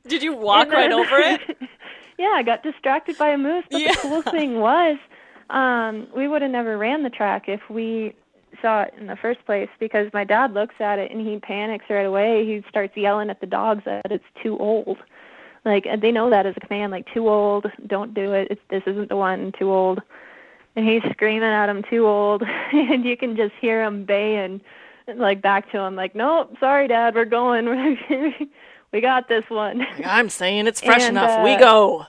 [SPEAKER 2] Did you walk right over it?
[SPEAKER 3] Yeah, I got distracted by a moose. But the cool thing was we would have never ran the track if we saw it in the first place, because my dad looks at it and he panics right away. He starts yelling at the dogs that it's too old. Like, they know that as a command, like, too old, don't do it. This isn't the one, too old. And he's screaming at him, too old. And you can just hear him baying, like, back to him, like, nope, sorry, Dad, we're going. We got this one.
[SPEAKER 2] I'm saying it's fresh enough. We go.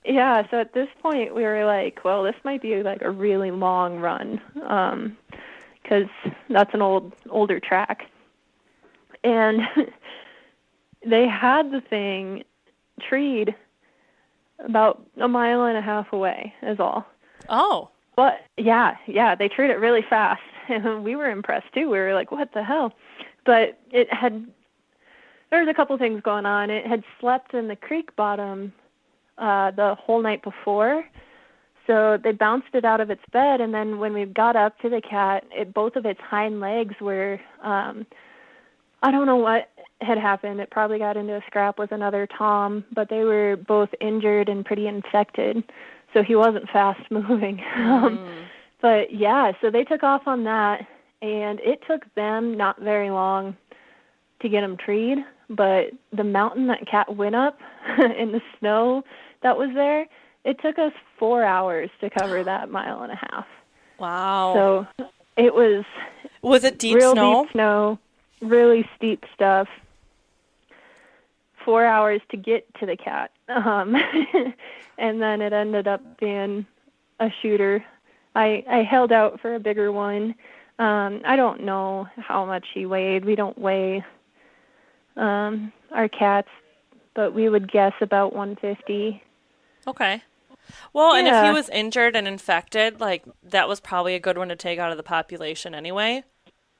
[SPEAKER 3] Yeah, so at this point, we were like, well, this might be, like, a really long run, because that's an older track. And they had the thing treed about 1.5 miles away is all.
[SPEAKER 2] Oh.
[SPEAKER 3] But, yeah, they treed it really fast. And we were impressed, too. We were like, what the hell? But there was a couple things going on. It had slept in the creek bottom the whole night before. So they bounced it out of its bed, and then when we got up to the cat, both of its hind legs were, I don't know what had happened. It probably got into a scrap with another tom, but they were both injured and pretty infected, so he wasn't fast moving. But yeah, so they took off on that, and it took them not very long to get him treed, but the mountain that cat went up in the snow that was there, it took us 4 hours to cover that 1.5 miles.
[SPEAKER 2] Wow.
[SPEAKER 3] So it was...
[SPEAKER 2] Was it deep
[SPEAKER 3] real
[SPEAKER 2] snow?
[SPEAKER 3] Deep snow, really steep stuff. 4 hours to get to the cat. And then it ended up being a shooter. I held out for a bigger one. I don't know how much he weighed. We don't weigh our cats, but we would guess about 150.
[SPEAKER 2] Okay. Well, yeah. And if he was injured and infected, like, that was probably a good one to take out of the population anyway.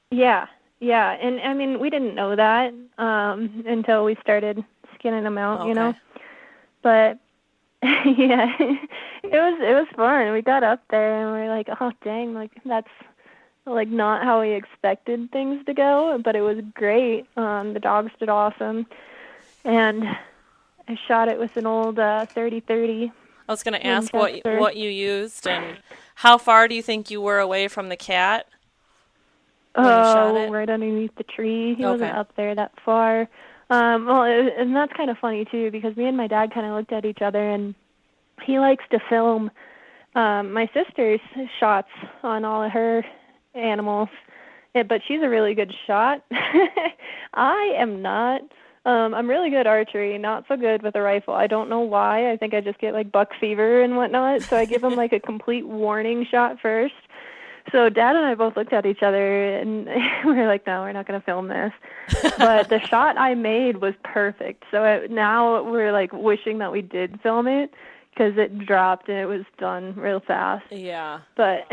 [SPEAKER 3] Yeah. And, I mean, we didn't know that until we started skinning them out, you know. But yeah, it was fun. We got up there and we were like, oh dang, like that's like not how we expected things to go, but it was great. The dogs did awesome, and I shot it with an old 30-30.
[SPEAKER 2] I was going to ask what you used and how far do you think you were away from the cat when you shot it?
[SPEAKER 3] Right underneath the tree. He
[SPEAKER 2] Okay.
[SPEAKER 3] wasn't up there that far. And that's kind of funny, too, because me and my dad kind of looked at each other, and he likes to film my sister's shots on all of her animals, but she's a really good shot. I am not. I'm really good archery, not so good with a rifle. I don't know why. I think I just get, like, buck fever and whatnot, so I give them, like, a complete warning shot first. So Dad and I both looked at each other, and we were like, no, we're not going to film this. But the shot I made was perfect. So now we're, like, wishing that we did film it because it dropped and it was done real fast.
[SPEAKER 2] Yeah.
[SPEAKER 3] But,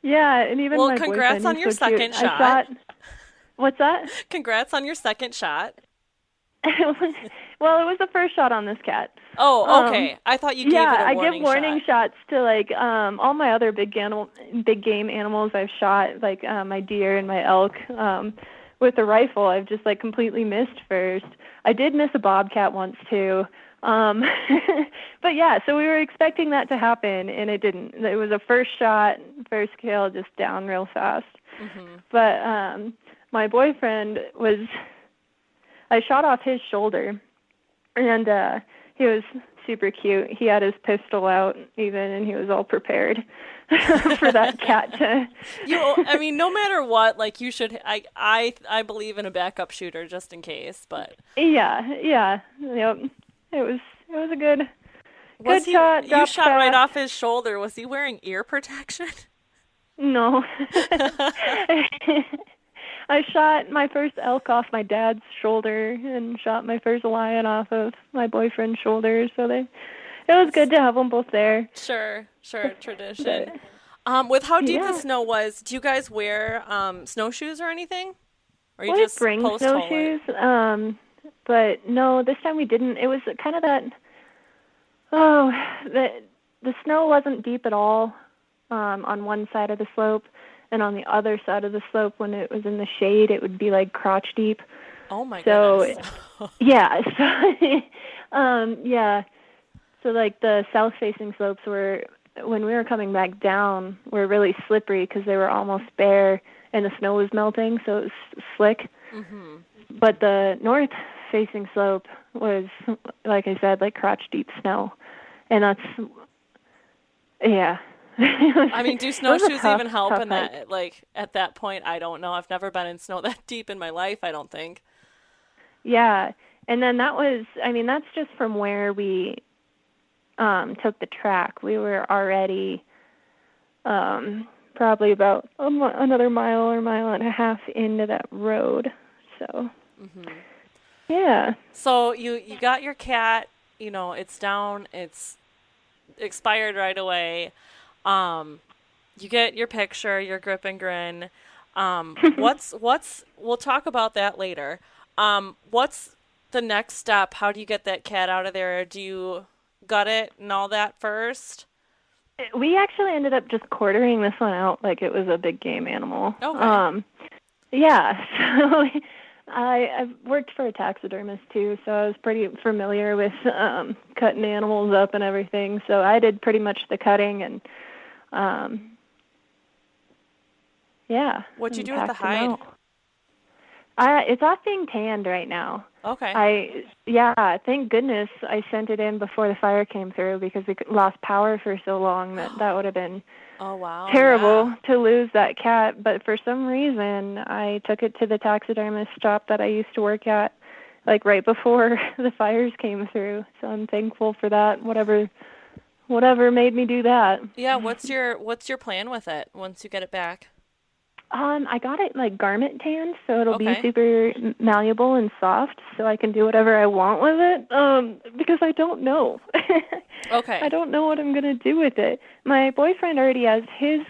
[SPEAKER 3] yeah, and even my
[SPEAKER 2] congrats
[SPEAKER 3] boyfriend,
[SPEAKER 2] on your
[SPEAKER 3] so cute.
[SPEAKER 2] second shot.
[SPEAKER 3] What's that?
[SPEAKER 2] Congrats on your second shot.
[SPEAKER 3] Well, it was the first shot on this cat.
[SPEAKER 2] Oh, okay. I thought you gave it a warning
[SPEAKER 3] I give warning shots to, like, all my other big game animals I've shot, like my deer and my elk. With a rifle, I've just, like, completely missed first. I did miss a bobcat once, too. But, yeah, so we were expecting that to happen, and it didn't. It was a first shot, first kill, just down real fast. Mm-hmm. But my boyfriend I shot off his shoulder, and he was super cute. He had his pistol out even, and he was all prepared for that cat to...
[SPEAKER 2] I mean, no matter what, like, you should... I believe in a backup shooter just in case, but...
[SPEAKER 3] Yeah. Yep. It was a good shot.
[SPEAKER 2] You shot right off his shoulder. Was he wearing ear protection?
[SPEAKER 3] No. I shot my first elk off my dad's shoulder and shot my first lion off of my boyfriend's shoulder. So it was good to have them both there.
[SPEAKER 2] Sure, tradition. With how deep the snow was, do you guys wear snowshoes or anything? Or you just
[SPEAKER 3] bring snowshoes, but no, this time we didn't. It was kind of that. The snow wasn't deep at all on one side of the slope. And on the other side of the slope, when it was in the shade, it would be like crotch deep.
[SPEAKER 2] Oh my goodness.
[SPEAKER 3] Yeah. So like the south-facing slopes were, when we were coming back down, were really slippery because they were almost bare and the snow was melting, so it was slick. Mm-hmm. But the north-facing slope was, like I said, like crotch deep snow, and that's
[SPEAKER 2] I mean, do snowshoes even help in that? Like, at that point, I don't know. I've never been in snow that deep in my life, I don't think.
[SPEAKER 3] Yeah, and then that's just from where we took the track. We were already probably about another mile or mile and a half into that road. So, yeah. So
[SPEAKER 2] you got your cat, it's down, it's expired right away. You get your picture, your grip and grin. We'll talk about that later. What's the next step? How do you get that cat out of there? Do you gut it and all that first?
[SPEAKER 3] We actually ended up just quartering this one out like it was a big game animal.
[SPEAKER 2] Okay.
[SPEAKER 3] So I've worked for a taxidermist too, so I was pretty familiar with cutting animals up and everything. So I did pretty much the cutting and
[SPEAKER 2] What'd you do with the hide?
[SPEAKER 3] It's off being tanned right now.
[SPEAKER 2] Okay.
[SPEAKER 3] Thank goodness I sent it in before the fire came through because we lost power for so long that would have been terrible to lose that cat. But for some reason, I took it to the taxidermist shop that I used to work at, like right before the fires came through. So I'm thankful for that. Whatever made me do that.
[SPEAKER 2] Yeah. What's your plan with it once you get it back?
[SPEAKER 3] I got it like garment tanned, so it'll be super malleable and soft, so I can do whatever I want with it. Because I don't know.
[SPEAKER 2] Okay.
[SPEAKER 3] I don't know what I'm gonna do with it. My boyfriend already has his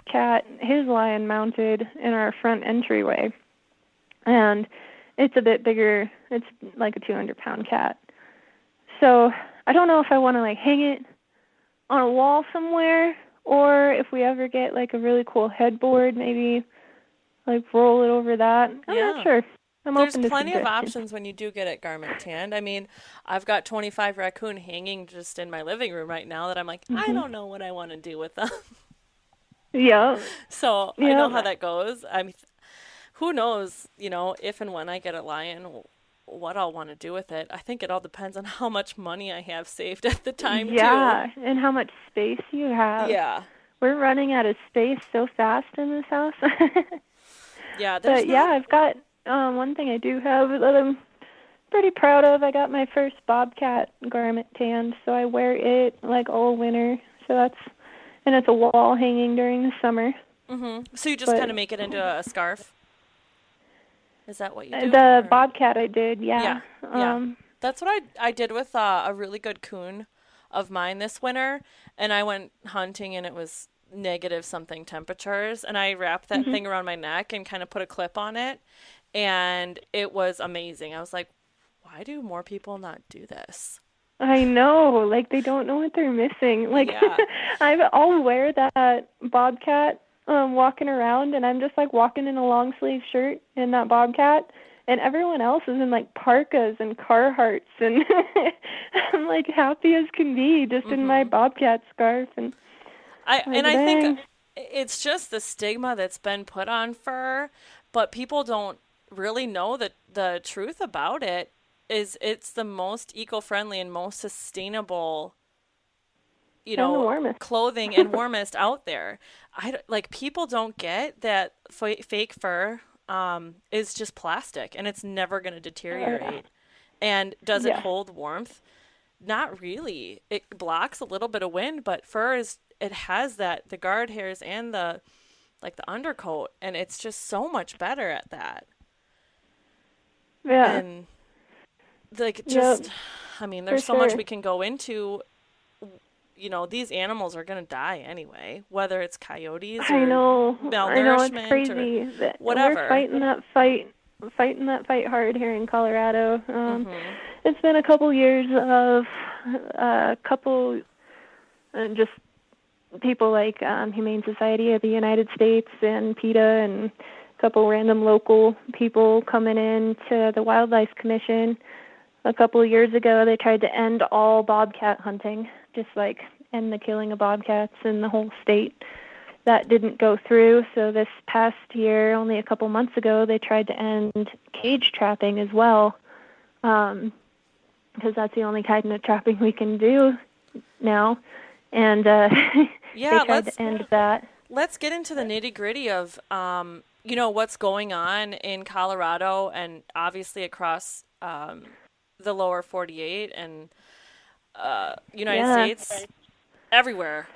[SPEAKER 3] lion mounted in our front entryway, and it's a bit bigger. It's like a 200-pound cat. So I don't know if I want to like hang it on a wall somewhere, or if we ever get like a really cool headboard, maybe like roll it over that. I'm not sure.
[SPEAKER 2] There's plenty of options when you do get it garment tanned. I mean, I've got 25 raccoon hanging just in my living room right now that I'm like, I don't know what I want to do with them.
[SPEAKER 3] Yeah.
[SPEAKER 2] So I know how that goes. I mean, who knows, if and when I get a lion, what I'll want to do with it. I think it all depends on how much money I have saved at the time, too.
[SPEAKER 3] Yeah, and how much space you have.
[SPEAKER 2] Yeah.
[SPEAKER 3] We're running out of space so fast in this house.
[SPEAKER 2] Yeah,
[SPEAKER 3] I've got one thing I do have that I'm pretty proud of. I got my first bobcat garment tanned, so I wear it like all winter. And it's a wall hanging during the summer.
[SPEAKER 2] Mm-hmm. So you just kind of make it into a scarf? Is that what you do?
[SPEAKER 3] The bobcat I did, yeah.
[SPEAKER 2] That's what I did with a really good coon of mine this winter, and I went hunting and it was negative something temperatures, and I wrapped that thing around my neck and kind of put a clip on it, and it was amazing. I was like, why do more people not do this?
[SPEAKER 3] I know, like they don't know what they're missing. Like I'll wear that bobcat walking around, and I'm just like walking in a long sleeve shirt in that bobcat, and everyone else is in like parkas and Carhartts, and I'm like happy as can be just in my bobcat scarf. And I
[SPEAKER 2] think it's just the stigma that's been put on fur, but people don't really know that the truth about it is it's the most eco-friendly and most sustainable, clothing and warmest out there. People don't get that fake fur is just plastic, and it's never going to deteriorate. And does it hold warmth? Not really. It blocks a little bit of wind, but fur it has the guard hairs and the undercoat, and it's just so much better at that.
[SPEAKER 3] Yeah.
[SPEAKER 2] And I mean, there's so much we can go into. These animals are going to die anyway, whether it's coyotes or malnourishment,
[SPEAKER 3] it's crazy.
[SPEAKER 2] Or whatever.
[SPEAKER 3] We're fighting that fight hard here in Colorado. It's been a couple years of just people like Humane Society of the United States and PETA and a couple random local people coming in to the Wildlife Commission. A couple of years ago, they tried to end all bobcat hunting, just like end the killing of bobcats in the whole state. That didn't go through, so this past year, only a couple months ago, they tried to end cage trapping as well, because that's the only kind of trapping we can do now, and they tried to end that.
[SPEAKER 2] Let's get into the nitty-gritty of, what's going on in Colorado and obviously across the lower 48 and United States, everywhere.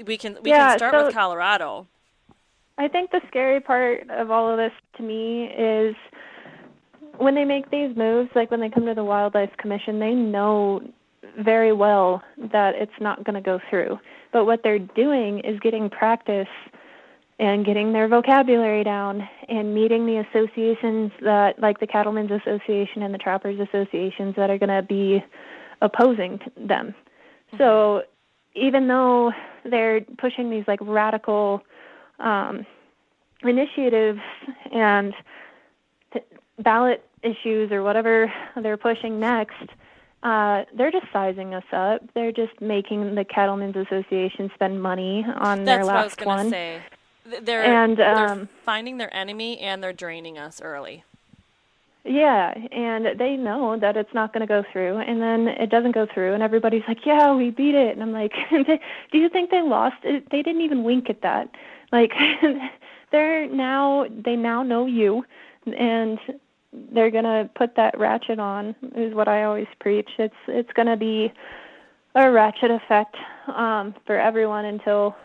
[SPEAKER 2] We can start with Colorado.
[SPEAKER 3] I think the scary part of all of this to me is when they make these moves, like when they come to the Wildlife Commission, they know very well that it's not going to go through. But what they're doing is getting practice and getting their vocabulary down and meeting the associations that, like the Cattlemen's Association and the Trappers Associations, that are going to be opposing them. So even though they're pushing these like radical initiatives and ballot issues or whatever they're pushing next, they're just sizing us up. They're just making the Cattlemen's Association spend money on their last one. That's what I was going to say. They're
[SPEAKER 2] finding their enemy and they're draining us early.
[SPEAKER 3] Yeah, and they know that it's not going to go through, and then it doesn't go through, and everybody's like, yeah, we beat it. And I'm like, do you think they lost? They didn't even wink at that. Like, they now know you, and they're going to put that ratchet on, is what I always preach. It's going to be a ratchet effect for everyone until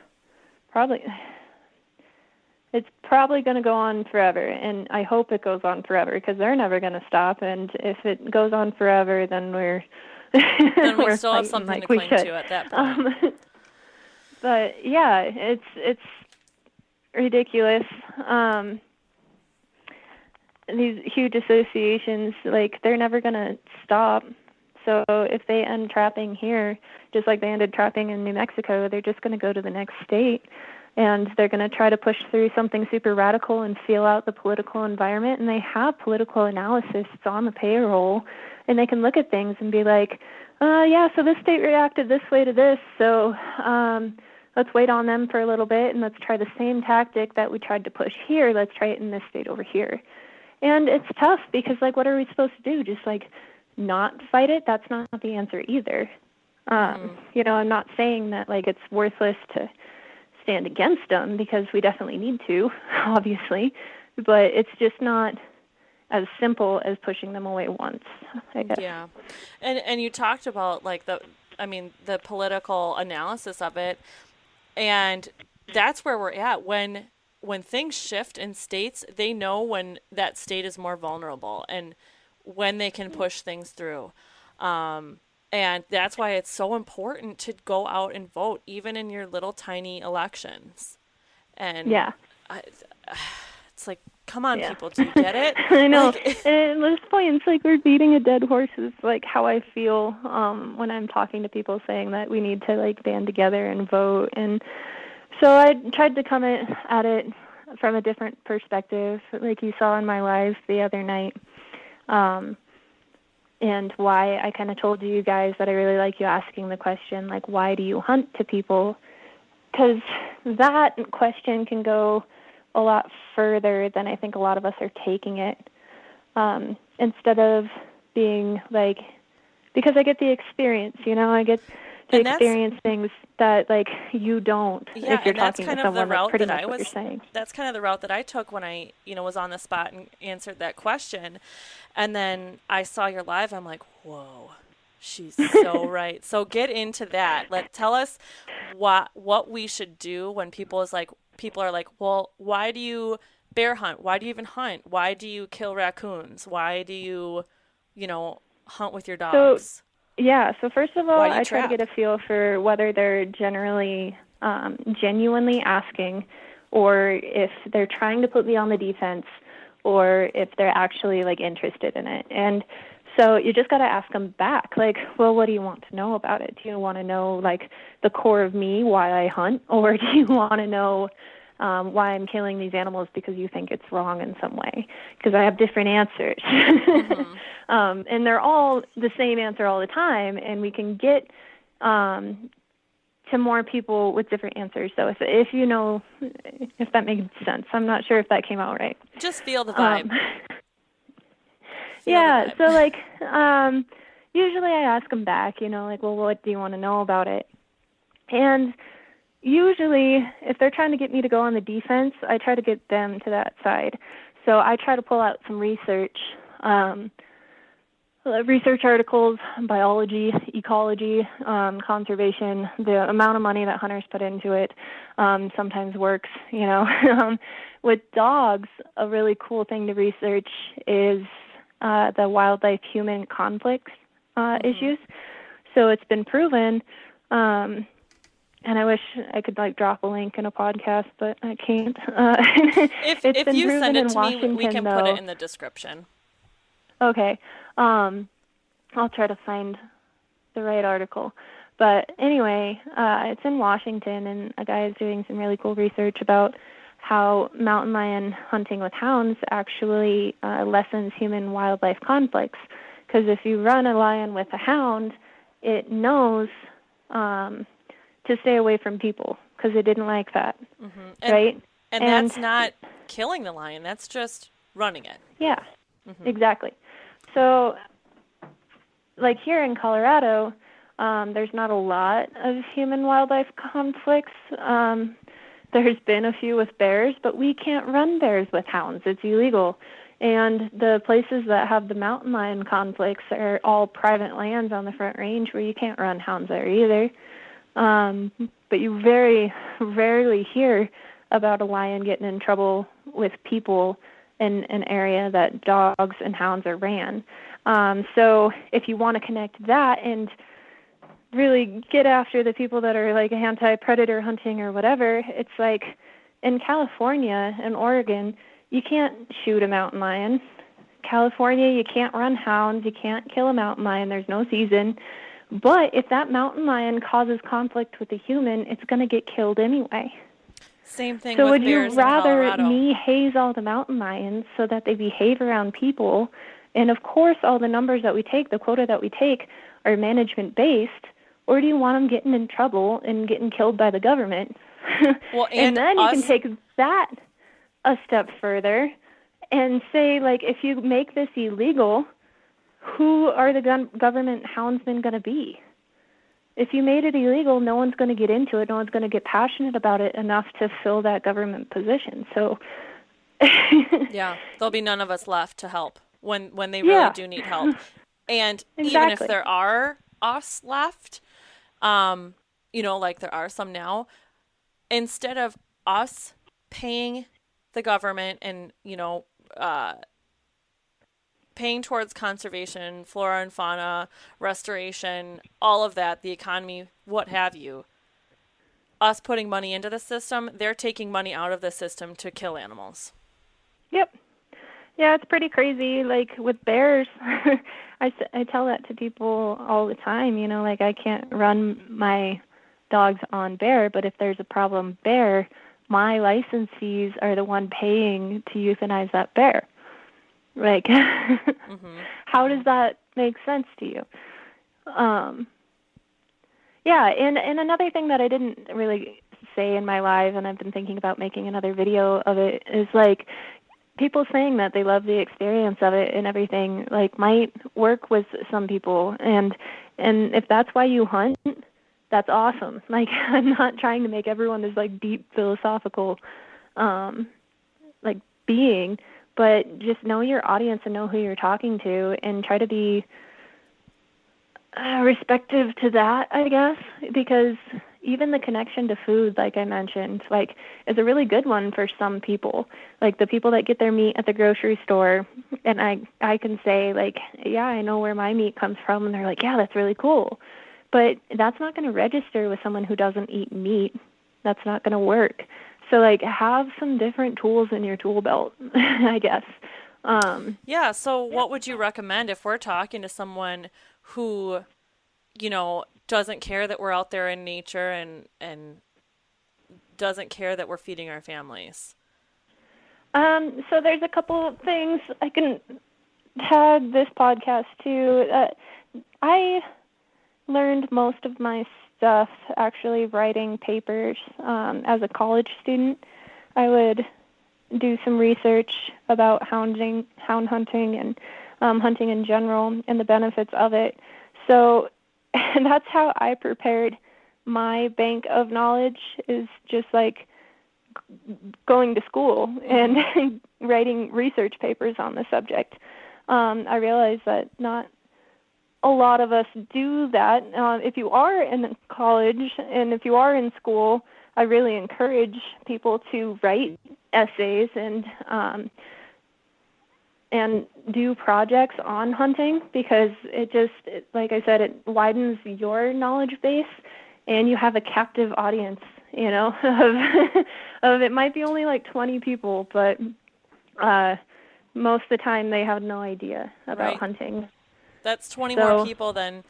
[SPEAKER 3] it's probably going to go on forever, and I hope it goes on forever because they're never going to stop. And if it goes on forever, then we're
[SPEAKER 2] we still have something to cling to at that point.
[SPEAKER 3] But yeah, it's ridiculous. These huge associations, like, they're never going to stop. So if they end trapping here, just like they ended trapping in New Mexico, they're just going to go to the next state, and they're going to try to push through something super radical and feel out the political environment. And they have political analysis. It's on the payroll, and they can look at things and be like, yeah, so this state reacted this way to this, so let's wait on them for a little bit, and let's try the same tactic that we tried to push here. Let's try it in this state over here. And it's tough because, like, what are we supposed to do? Just, like, not fight it? That's not the answer either. You know, I'm not saying that, like, it's worthless to stand against them, because we definitely need to, obviously. But it's just not as simple as pushing them away once, I guess.
[SPEAKER 2] Yeah. And you talked about, like, the political analysis of it. And that's where we're at. When things shift in states, they know when that state is more vulnerable and when they can push things through. And that's why it's so important to go out and vote, even in your little tiny elections. And
[SPEAKER 3] yeah,
[SPEAKER 2] it's like, come on, people, do you get it?
[SPEAKER 3] I know.
[SPEAKER 2] Like,
[SPEAKER 3] and at this point, it's like we're beating a dead horse. Is like how I feel when I'm talking to people saying that we need to, like, band together and vote. And so I tried to come at it from a different perspective, like you saw in my live the other night. And why I kind of told you guys that I really like you asking the question, like, why do you hunt to people? Because that question can go a lot further than I think a lot of us are taking it. Instead of being like, because I get the experience, you know, I get to experience things that, like, you don't, if you're talking to someone, like, pretty much what you're saying.
[SPEAKER 2] That's kind of the route that I took when I, you know, was on the spot and answered that question. And then I saw your live. I'm like, whoa, she's so right. So get into that. Tell us what we should do when people are like, well, why do you bear hunt? Why do you even hunt? Why do you kill raccoons? Why do you, you know, hunt with your dogs?
[SPEAKER 3] So first of all, I try to get a feel for whether they're genuinely asking, or if they're trying to put me on the defense, or if they're actually, like, interested in it. And so you just got to ask them back, like, well, what do you want to know about it? Do you want to know, like, the core of me, why I hunt, or do you want to know why I'm killing these animals because you think it's wrong in some way? Because I have different answers. Mm-hmm. And they're all the same answer all the time, and we can get to more people with different answers. So if you know, if that makes sense. I'm not sure if that came out right.
[SPEAKER 2] Just feel the vibe.
[SPEAKER 3] So, like, usually I ask them back, you know, like, well, what do you want to know about it? And usually, if they're trying to get me to go on the defense, I try to get them to that side. So I try to pull out some research articles, biology, ecology, conservation. The amount of money that hunters put into it sometimes works, you know. With dogs, a really cool thing to research is the wildlife-human conflicts issues. So it's been proven, and I wish I could, like, drop a link in a podcast, but I can't.
[SPEAKER 2] If you send it to me, we can put it in the description.
[SPEAKER 3] Okay. I'll try to find the right article. But anyway, it's in Washington, and a guy is doing some really cool research about how mountain lion hunting with hounds actually lessens human-wildlife conflicts. Because if you run a lion with a hound, it knows to stay away from people because it didn't like that, right?
[SPEAKER 2] And that's not killing the lion. That's just running it.
[SPEAKER 3] Yeah, exactly. So, like, here in Colorado, there's not a lot of human-wildlife conflicts. There's been a few with bears, but we can't run bears with hounds. It's illegal. And the places that have the mountain lion conflicts are all private lands on the Front Range where you can't run hounds there either. But you very rarely hear about a lion getting in trouble with people in an area that dogs and hounds are ran. So if you want to connect that and really get after the people that are, like, anti-predator hunting or whatever, it's like in California and Oregon, you can't shoot a mountain lion California, you can't run hounds, you can't kill a mountain lion, there's no season. But if that mountain lion causes conflict with a human, it's going to get killed anyway.
[SPEAKER 2] Same thing
[SPEAKER 3] so
[SPEAKER 2] with bears in Colorado.
[SPEAKER 3] So would you rather me haze all the mountain lions so that they behave around people? And of course, all the numbers that we take, the quota that we take, are management-based, or do you want them getting in trouble and getting killed by the government?
[SPEAKER 2] Well,
[SPEAKER 3] and then you can take that a step further and say, like, if you make this illegal, who are the government houndsmen going to be? If you made it illegal, no one's going to get into it. No one's going to get passionate about it enough to fill that government position. So,
[SPEAKER 2] yeah, there'll be none of us left to help when they really do need help. And even if there are us left, you know, like there are some now, instead of us paying the government and, you know, paying towards conservation, flora and fauna, restoration, all of that, the economy, what have you, us putting money into the system, they're taking money out of the system to kill animals.
[SPEAKER 3] Yep. Yeah, it's pretty crazy. Like with bears, I tell that to people all the time, you know, like I can't run my dogs on bear, but if there's a problem bear, my licensees are the one paying to euthanize that bear. Like, how does that make sense to you? Yeah, and another thing that I didn't really say in my live, and I've been thinking about making another video of it, is like people saying that they love the experience of it and everything, like might work with some people. And if that's why you hunt, that's awesome. Like, I'm not trying to make everyone this like deep philosophical like being, but just know your audience and know who you're talking to and try to be respective to that, I guess, because even the connection to food, like I mentioned, like is a really good one for some people. Like the people that get their meat at the grocery store, and I can say like, yeah, I know where my meat comes from, and they're like, yeah, that's really cool. But that's not going to register with someone who doesn't eat meat. That's not going to work. So, like, have some different tools in your tool belt, I guess.
[SPEAKER 2] Yeah, so what would you recommend if we're talking to someone who, you know, doesn't care that we're out there in nature and doesn't care that we're feeding our families?
[SPEAKER 3] So there's a couple of things I can tag this podcast to. I learned most of my stuff actually writing papers as a college student. I would do some research about hound hunting and hunting in general and the benefits of it. So that's how I prepared my bank of knowledge, is just like going to school and writing research papers on the subject. I realized that not a lot of us do that. If you are in college and if you are in school, I really encourage people to write essays and do projects on hunting, because like I said, it widens your knowledge base and you have a captive audience, you know, of it might be only like 20 people, but most of the time they have no idea about hunting.
[SPEAKER 2] That's 20 more people than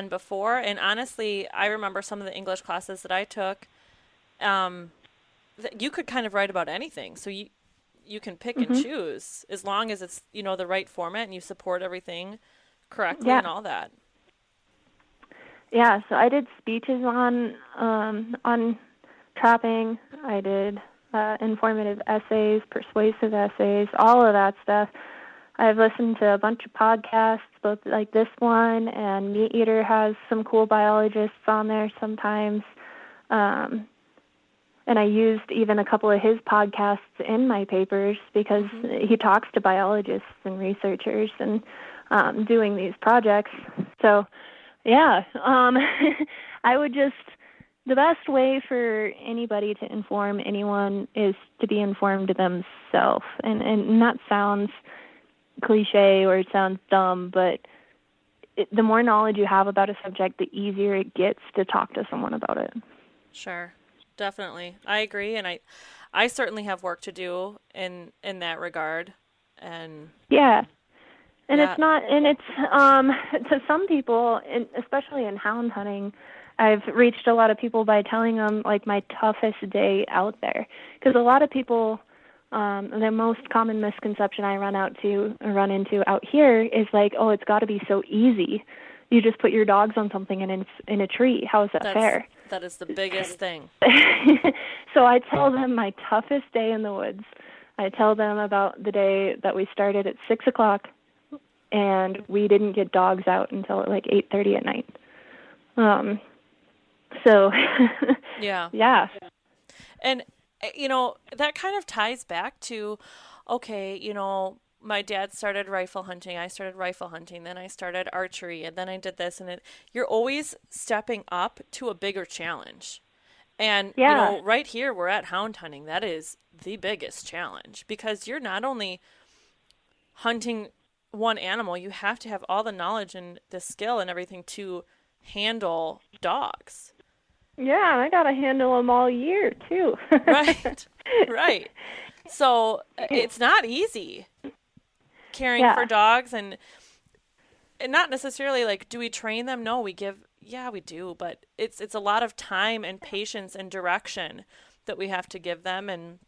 [SPEAKER 2] before. And honestly, I remember some of the English classes that I took, you could kind of write about anything. So you can pick and choose as long as it's, you know, the right format and you support everything correctly and all that.
[SPEAKER 3] Yeah, so I did speeches on trapping. I did informative essays, persuasive essays, all of that stuff. I've listened to a bunch of podcasts, both like this one, and Meat Eater has some cool biologists on there sometimes. And I used even a couple of his podcasts in my papers because he talks to biologists and researchers and doing these projects. So, yeah, I would the best way for anybody to inform anyone is to be informed themselves. And that sounds cliche or it sounds dumb, but the more knowledge you have about a subject, the easier it gets to talk to someone about it.
[SPEAKER 2] Sure. Definitely. I agree. And I certainly have work to do in that regard. And
[SPEAKER 3] yeah. And it's not, and it's, to some people, especially in hound hunting, I've reached a lot of people by telling them, like, my toughest day out there. Because a lot of people, the most common misconception I run into out here is like, oh, it's got to be so easy. You just put your dogs on something and it's in a tree. How is that fair?
[SPEAKER 2] That is the biggest thing.
[SPEAKER 3] So I tell them my toughest day in the woods. I tell them about the day that we started at 6 o'clock and we didn't get dogs out until like 8:30 at night. So yeah.
[SPEAKER 2] And that kind of ties back to, okay, my dad started rifle hunting, I started rifle hunting, then I started archery, and then I did this, and you're always stepping up to a bigger challenge. And, right here, we're at hound hunting. That is the biggest challenge because you're not only hunting one animal, you have to have all the knowledge and the skill and everything to handle dogs.
[SPEAKER 3] Yeah, I got to handle them all year, too.
[SPEAKER 2] Right. So it's not easy caring for dogs and not necessarily like, do we train them? No, we do, but it's a lot of time and patience and direction that we have to give them. And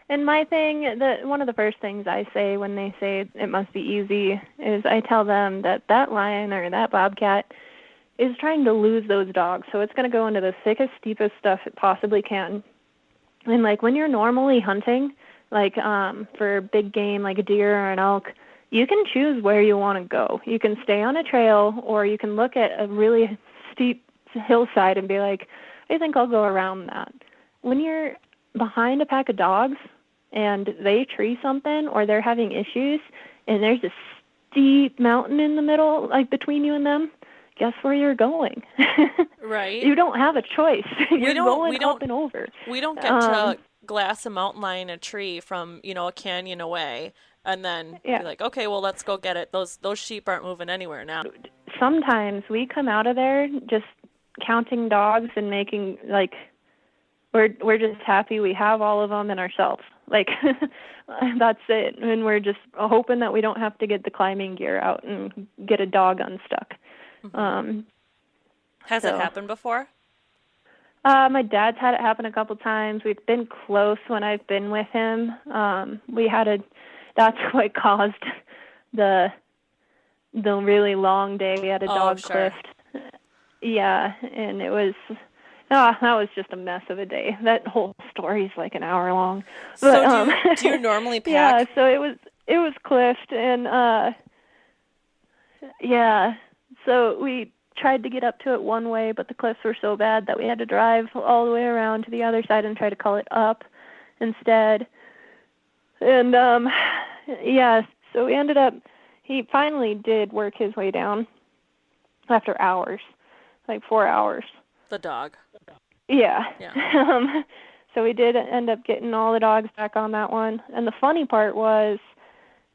[SPEAKER 3] And my thing, one of the first things I say when they say it must be easy is I tell them that lion or that bobcat is trying to lose those dogs. So it's going to go into the thickest, steepest stuff it possibly can. And like when you're normally hunting, like for big game like a deer or an elk, you can choose where you want to go. You can stay on a trail or you can look at a really steep hillside and be like, I think I'll go around that. When you're behind a pack of dogs and they tree something or they're having issues and there's a steep mountain in the middle, like between you and them, guess where you're going?
[SPEAKER 2] Right.
[SPEAKER 3] You don't have a choice. You're going up and over.
[SPEAKER 2] We don't get to glass a mountain lion a tree from, a canyon away and then be like, okay, well, let's go get it. Those sheep aren't moving anywhere now.
[SPEAKER 3] Sometimes we come out of there just counting dogs and making, like, we're just happy we have all of them in ourselves. Like, that's it. And we're just hoping that we don't have to get the climbing gear out and get a dog unstuck.
[SPEAKER 2] Mm-hmm. Has it happened before?
[SPEAKER 3] My dad's had it happen a couple times. We've been close when I've been with him. That's what caused the really long day. We had a dog cliff. Yeah, and it was, that was just a mess of a day. That whole story's like an hour long. But,
[SPEAKER 2] so do you normally pack?
[SPEAKER 3] Yeah, so it was cliffed, and so we tried to get up to it one way, but the cliffs were so bad that we had to drive all the way around to the other side and try to call it up instead. And so we ended up, he finally did work his way down after hours, like 4 hours.
[SPEAKER 2] The dog.
[SPEAKER 3] Yeah. So we did end up getting all the dogs back on that one. And the funny part was,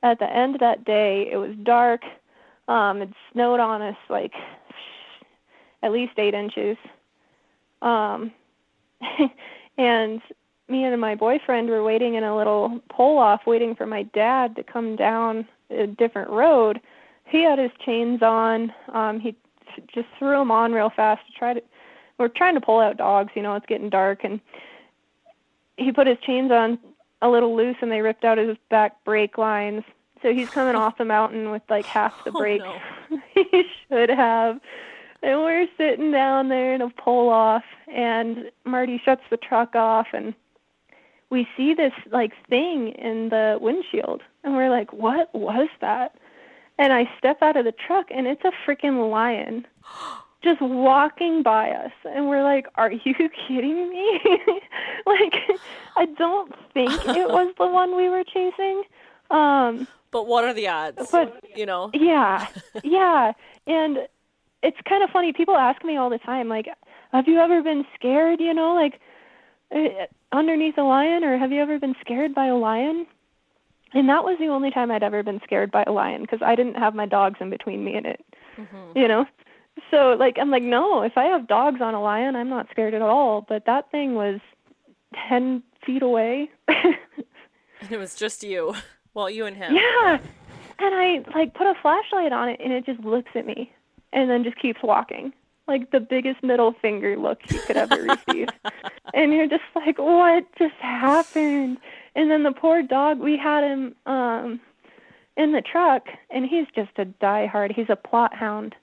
[SPEAKER 3] at the end of that day, it was dark. It snowed on us like at least 8 inches. And me and my boyfriend were waiting in a little pull-off, waiting for my dad to come down a different road. He had his chains on. He just threw them on real fast to we're trying to pull out dogs, it's getting dark. And he put his chains on a little loose and they ripped out his back brake lines. So he's coming off the mountain with like half the brake he should have. And we're sitting down there in a pull-off, and Marty shuts the truck off, and we see this like thing in the windshield, and we're like, what was that? And I step out of the truck, and it's a freaking lion just walking by us. And we're like, are you kidding me? Like, I don't think it was the one we were chasing.
[SPEAKER 2] But what are the odds?
[SPEAKER 3] But, Yeah. And it's kind of funny. People ask me all the time, like, have you ever been scared, like underneath a lion, or have you ever been scared by a lion? And that was the only time I'd ever been scared by a lion, because I didn't have my dogs in between me and it, So, like, I'm like, no, if I have dogs on a lion, I'm not scared at all. But that thing was 10 feet away.
[SPEAKER 2] And it was just you. Well, you and him.
[SPEAKER 3] And I, like, put a flashlight on it, and it just looks at me and then just keeps walking. Like the biggest middle finger look you could ever receive. And you're just like, what just happened? And then the poor dog, we had him in the truck, and he's just a diehard. He's a plot hound,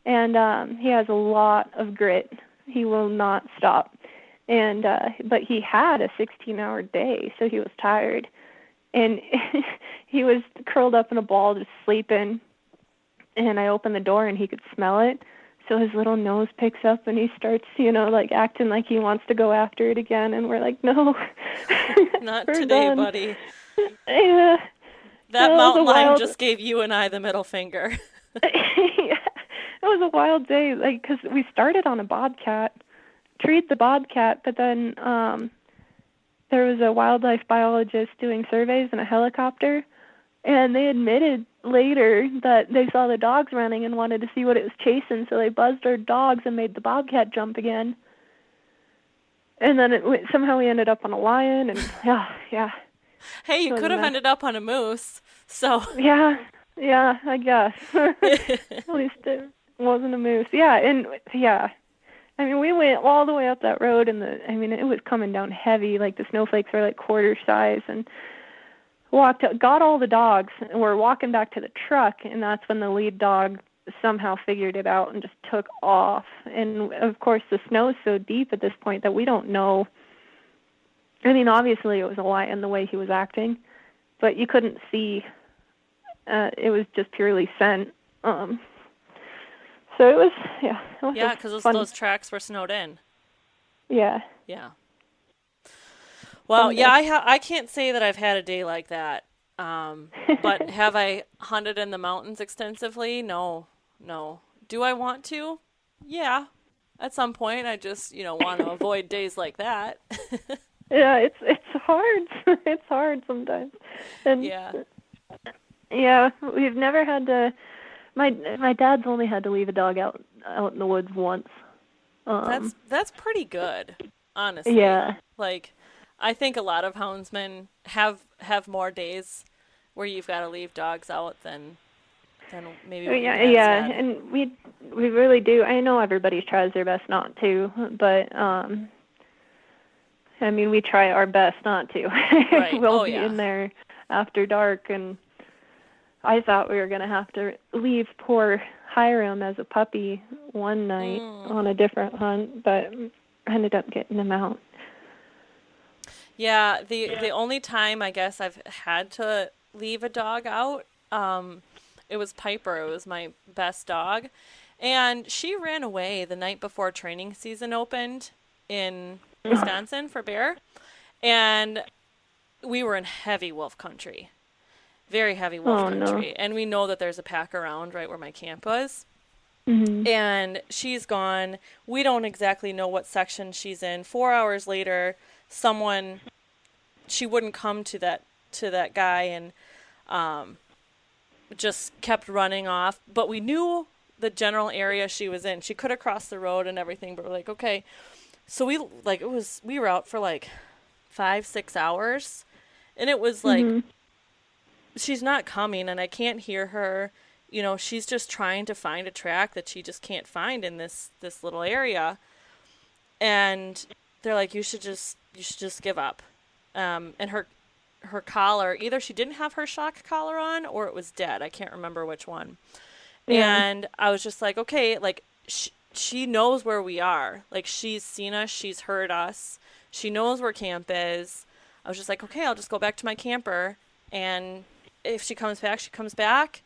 [SPEAKER 3] and he has a lot of grit. He will not stop. And but he had a 16-hour day, so he was tired. And he was curled up in a ball just sleeping. And I opened the door, and he could smell it. So his little nose picks up, and he starts, like, acting like he wants to go after it again. And we're like, no.
[SPEAKER 2] Not today,
[SPEAKER 3] done.
[SPEAKER 2] buddy.
[SPEAKER 3] Yeah.
[SPEAKER 2] That mountain lion just gave you and I the middle finger.
[SPEAKER 3] Yeah. It was a wild day, like, because we started on a bobcat, treat the bobcat, but then there was a wildlife biologist doing surveys in a helicopter, and they admitted later that they saw the dogs running and wanted to see what it was chasing, so they buzzed our dogs and made the bobcat jump again. And then somehow we ended up on a lion, and yeah.
[SPEAKER 2] Hey, you could have ended up on a moose, so.
[SPEAKER 3] Yeah, I guess. At least it wasn't a moose. Yeah, and yeah. I mean, we went all the way up that road, and it was coming down heavy, like the snowflakes were like quarter size, and got all the dogs, and we're walking back to the truck, and that's when the lead dog somehow figured it out and just took off. And of course, the snow is so deep at this point that we don't know. I mean, obviously it was a lion the way he was acting, but you couldn't see. It was just purely scent. So it was, yeah.
[SPEAKER 2] Yeah, because those tracks were snowed in.
[SPEAKER 3] Yeah.
[SPEAKER 2] Yeah. Well, yeah, I can't say that I've had a day like that. But have I hunted in the mountains extensively? No. Do I want to? Yeah. At some point, I just, want to avoid days like that.
[SPEAKER 3] Yeah, it's hard. It's hard sometimes. And yeah, we've never had to. My dad's only had to leave a dog out in the woods once.
[SPEAKER 2] That's pretty good, honestly.
[SPEAKER 3] Yeah.
[SPEAKER 2] Like, I think a lot of houndsmen have more days where you've got to leave dogs out than maybe.
[SPEAKER 3] Yeah, and we really do. I know everybody tries their best not to, but we try our best not to.
[SPEAKER 2] Right.
[SPEAKER 3] We'll be in there after dark, and I thought we were going to have to leave poor Hiram as a puppy one night on a different hunt, but I ended up getting him out.
[SPEAKER 2] Yeah, the only time I guess I've had to leave a dog out, it was Piper. It was my best dog, and she ran away the night before training season opened in Wisconsin for bear, and we were in heavy wolf country, very heavy wolf country, and we know that there's a pack around right where my camp was. Mm-hmm. And she's gone. We don't exactly know what section she's in. 4 hours later, she wouldn't come to that guy, and just kept running off. But we knew the general area she was in. She could have crossed the road and everything, but we're like, okay. So we were out for like 5-6 hours, and it was like, she's not coming, and I can't hear her. She's just trying to find a track that she just can't find in this little area. And they're like, you should just give up. And her collar, either she didn't have her shock collar on or it was dead. I can't remember which one. Yeah. And I was just like, okay, like she knows where we are. Like, she's seen us, she's heard us. She knows where camp is. I was just like, okay, I'll just go back to my camper, and if she comes back, she comes back.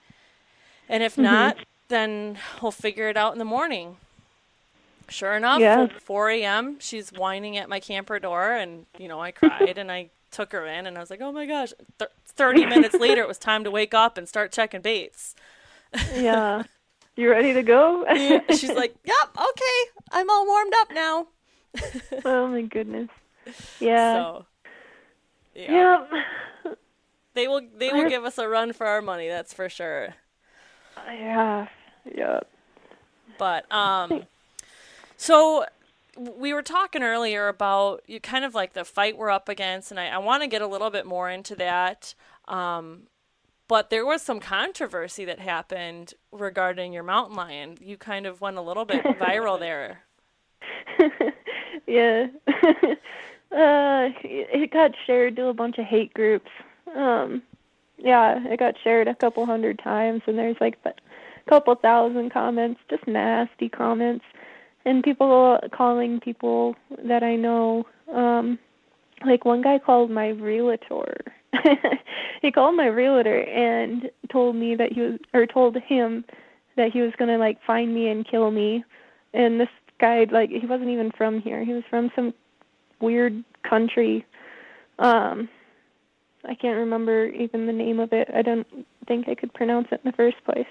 [SPEAKER 2] And if not, then we'll figure it out in the morning. Sure enough, 4 a.m., she's whining at my camper door, and, I cried, and I took her in, and I was like, oh my gosh. 30 minutes later, it was time to wake up and start checking baits.
[SPEAKER 3] Yeah. You ready to go?
[SPEAKER 2] Yeah. She's like, yep, okay, I'm all warmed up now.
[SPEAKER 3] Oh my goodness. Yeah.
[SPEAKER 2] So, yeah.
[SPEAKER 3] Yep.
[SPEAKER 2] They will give us a run for our money, that's for sure.
[SPEAKER 3] Yeah. Yep.
[SPEAKER 2] But so we were talking earlier about kind of like the fight we're up against, and I want to get a little bit more into that. But there was some controversy that happened regarding your mountain lion. You kind of went a little bit viral there.
[SPEAKER 3] Yeah. It got shared to a bunch of hate groups. Yeah, it got shared a couple hundred times, and there's like a couple thousand comments, just nasty comments, and people calling people that I know. Like one guy called my realtor. He called my realtor and told him that he was gonna like find me and kill me. And this guy, like, he wasn't even from here. He was from some weird country. I can't remember even the name of it. I don't think I could pronounce it in the first place.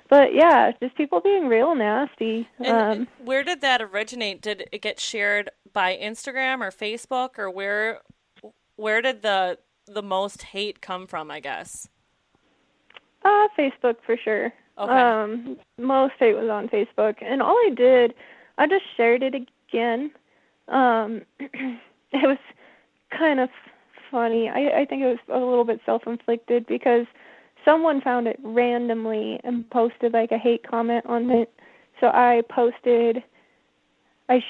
[SPEAKER 3] But yeah, just people being real nasty.
[SPEAKER 2] And where did that originate? Did it get shared by Instagram or Facebook, or where did the most hate come from, I guess?
[SPEAKER 3] Facebook for sure.
[SPEAKER 2] Okay.
[SPEAKER 3] Most hate was on Facebook, and all I did, I just shared it again. It was kind of funny. I think it was a little bit self-inflicted because someone found it randomly and posted like a hate comment on it. So I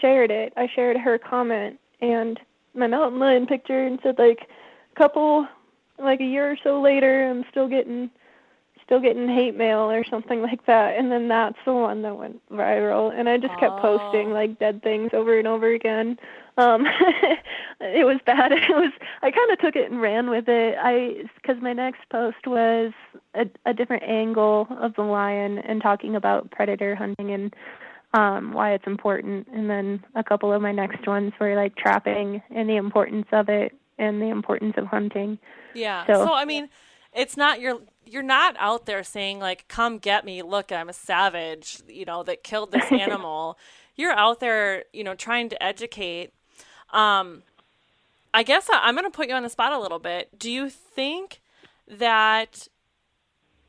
[SPEAKER 3] shared it. I shared her comment and my mountain lion picture and said like a year or so later, I'm still getting hate mail or something like that. And then that's the one that went viral. And I just kept posting like dead things over and over again. It was bad. I kind of took it and ran with it. Because my next post was a different angle of the lion and talking about predator hunting and why it's important. And then a couple of my next ones were like trapping and the importance of it and the importance of hunting.
[SPEAKER 2] Yeah. So I mean, it's not you're not out there saying like, come get me, look, I'm a savage, that killed this animal. You're out there, trying to educate. I guess I'm going to put you on the spot a little bit. Do you think that,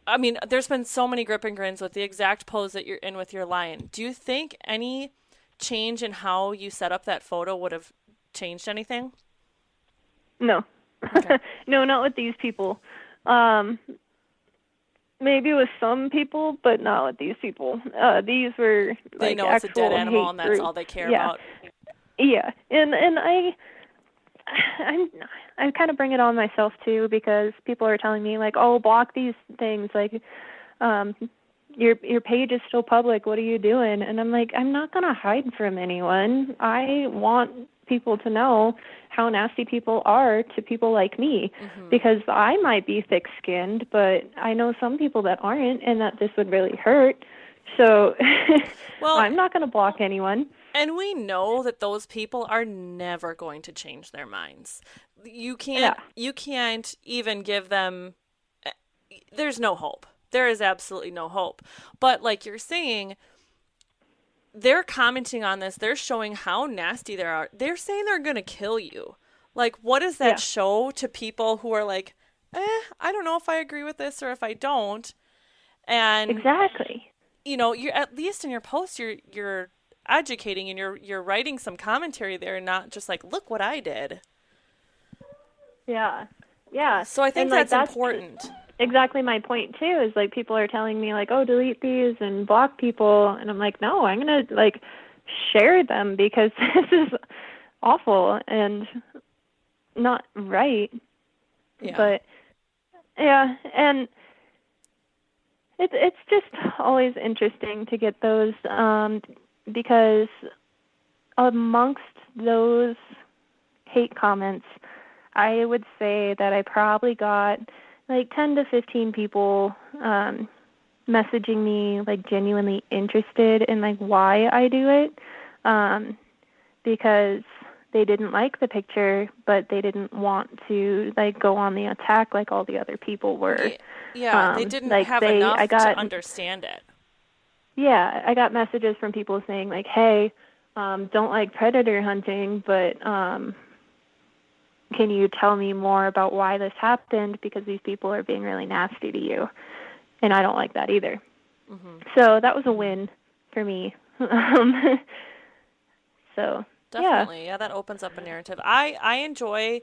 [SPEAKER 2] I mean, there's been so many grip and grins with the exact pose that you're in with your lion. Do you think any change in how you set up that photo would have changed anything?
[SPEAKER 3] No. Okay. No, not with these people. Maybe with some people, but not with these people. These were like
[SPEAKER 2] they know it's a dead animal and that's all they care about.
[SPEAKER 3] Yeah, and I kind of bring it on myself too because people are telling me like, oh, block these things, like your page is still public. What are you doing? And I'm like, I'm not gonna hide from anyone. I want people to know how nasty people are to people like me, because I might be thick-skinned, but I know some people that aren't, and that this would really hurt. So well, I'm not going to block anyone.
[SPEAKER 2] And we know that those people are never going to change their minds. You can't even give them, there's no hope. There is absolutely no hope. But like you're saying, they're commenting on this. They're showing how nasty they are. They're saying they're going to kill you. Like, what does that show to people who are like, I don't know if I agree with this or if I don't. And
[SPEAKER 3] exactly.
[SPEAKER 2] You're at least in your post, you're educating and you're writing some commentary there, and not just like, look what I did.
[SPEAKER 3] Yeah. Yeah.
[SPEAKER 2] So I think that's important.
[SPEAKER 3] Exactly my point too, is like people are telling me like, oh, delete these and block people, and I'm like, no, I'm gonna like share them because this is awful and not right.
[SPEAKER 2] Yeah.
[SPEAKER 3] But yeah, and it's just always interesting to get those because amongst those hate comments, I would say that I probably got like 10 to 15 people messaging me like genuinely interested in like why I do it, because they didn't like the picture, but they didn't want to like go on the attack like all the other people were.
[SPEAKER 2] Yeah, they didn't have enough to understand it.
[SPEAKER 3] Yeah, I got messages from people saying like, hey, don't like predator hunting, but can you tell me more about why this happened? Because these people are being really nasty to you. And I don't like that either. So that was a win for me. So,
[SPEAKER 2] definitely. Yeah, that opens up a narrative. I enjoy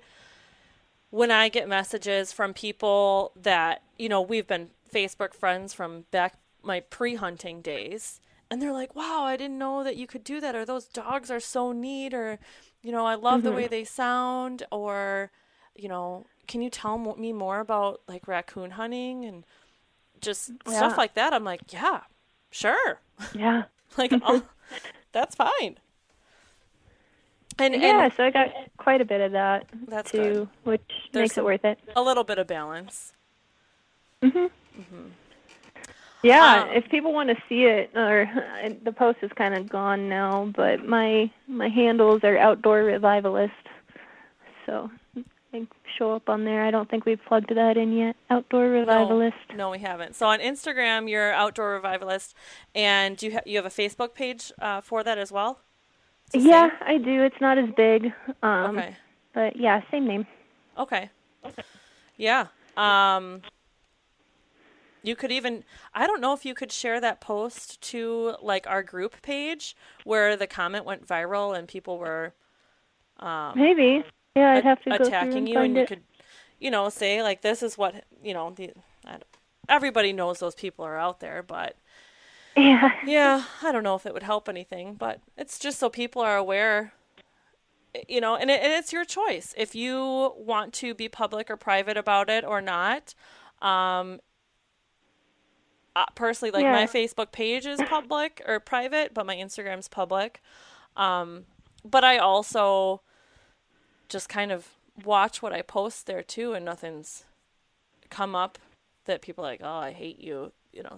[SPEAKER 2] when I get messages from people that, we've been Facebook friends from back my pre-hunting days, and they're like, wow, I didn't know that you could do that, or those dogs are so neat, or, I love the way they sound, or, can you tell me more about like raccoon hunting and just stuff like that? I'm like, yeah, sure.
[SPEAKER 3] Yeah.
[SPEAKER 2] Like, that's fine. And
[SPEAKER 3] so I got quite a bit of that
[SPEAKER 2] that's
[SPEAKER 3] too,
[SPEAKER 2] good.
[SPEAKER 3] which makes it worth it.
[SPEAKER 2] A little bit of balance.
[SPEAKER 3] Yeah, if people want to see it, or the post is kind of gone now, but my handles are Outdoor Revivalist, so I show up on there. I don't think we've plugged that in yet. Outdoor Revivalist.
[SPEAKER 2] No, we haven't. So on Instagram, you're Outdoor Revivalist, and you have a Facebook page for that as well?
[SPEAKER 3] Yeah, I do. It's not as big.
[SPEAKER 2] Okay.
[SPEAKER 3] But yeah, same name.
[SPEAKER 2] Okay. Yeah. You could even, I don't know if you could share that post to like our group page where the comment went viral and people were
[SPEAKER 3] maybe. Yeah, I'd have to go
[SPEAKER 2] attacking you, and you could, say like, this is what, everybody knows those people are out there, but yeah, I don't know if it would help anything, but it's just so people are aware, and it's your choice if you want to be public or private about it or not. Personally, like my Facebook page is public or private, but my Instagram's public. But I also just kind of watch what I post there too, and nothing's come up that people are like, oh, I hate you,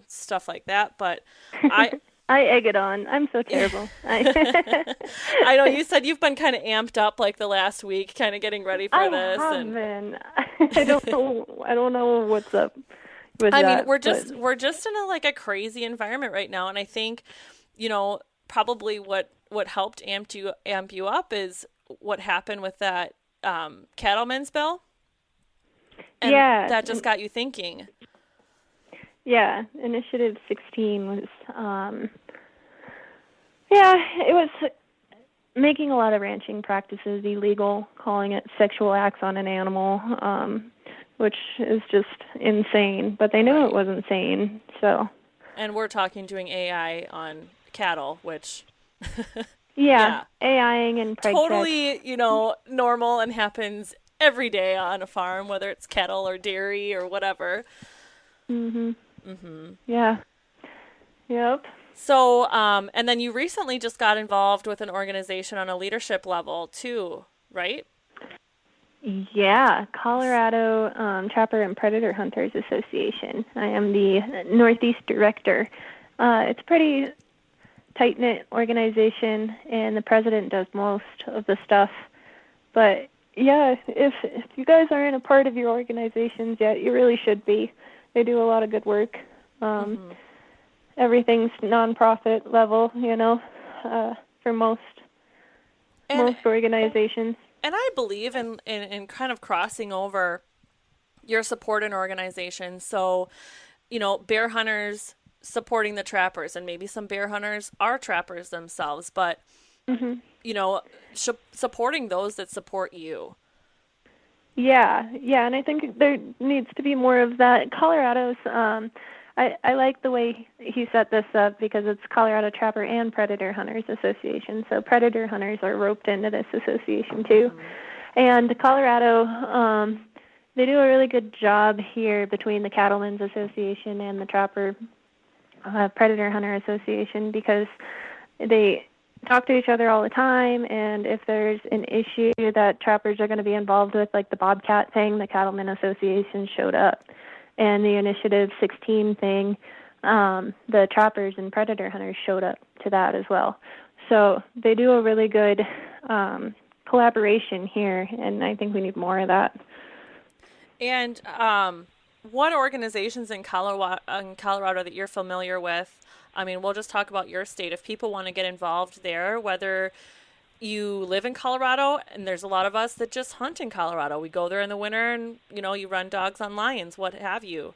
[SPEAKER 2] stuff like that. But I
[SPEAKER 3] egg it on. I'm so terrible.
[SPEAKER 2] I know you said you've been kind of amped up like the last week, kind of getting ready for this.
[SPEAKER 3] I have been. I don't know what's up.
[SPEAKER 2] I mean, we're just in a crazy environment right now, and I think, probably what helped amp you up is what happened with that cattlemen's bill, and that just got you thinking.
[SPEAKER 3] Yeah, Initiative 16 was, it was making a lot of ranching practices illegal, calling it sexual acts on an animal. Which is just insane, but they knew it was insane, so.
[SPEAKER 2] And we're doing AI on cattle, which...
[SPEAKER 3] AIing and preg
[SPEAKER 2] totally, normal and happens every day on a farm, whether it's cattle or dairy or whatever.
[SPEAKER 3] Yeah. Yep.
[SPEAKER 2] So, and then you recently just got involved with an organization on a leadership level, too, right?
[SPEAKER 3] Yeah, Colorado Trapper and Predator Hunters Association. I am the Northeast Director. It's a pretty tight-knit organization, and the president does most of the stuff. But, yeah, if you guys aren't a part of your organizations yet, you really should be. They do a lot of good work. Everything's nonprofit level, for most organizations.
[SPEAKER 2] And I believe in kind of crossing over your support an organization. So, bear hunters supporting the trappers, and maybe some bear hunters are trappers themselves, but, supporting those that support you.
[SPEAKER 3] Yeah, and I think there needs to be more of that. Colorado's, I like the way he set this up because it's Colorado Trapper and Predator Hunters Association. So predator hunters are roped into this association too. And Colorado, they do a really good job here between the Cattlemen's Association and the Trapper Predator Hunter Association because they talk to each other all the time. And if there's an issue that trappers are going to be involved with, like the Bobcat thing, the Cattlemen Association showed up. And the Initiative 16 thing, the trappers and predator hunters showed up to that as well. So they do a really good collaboration here, and I think we need more of that.
[SPEAKER 2] And what organizations in Colorado that you're familiar with? I mean, we'll just talk about your state. If people want to get involved there, whether you live in Colorado, and there's a lot of us that just hunt in Colorado. We go there in the winter and, you run dogs on lions, what have you.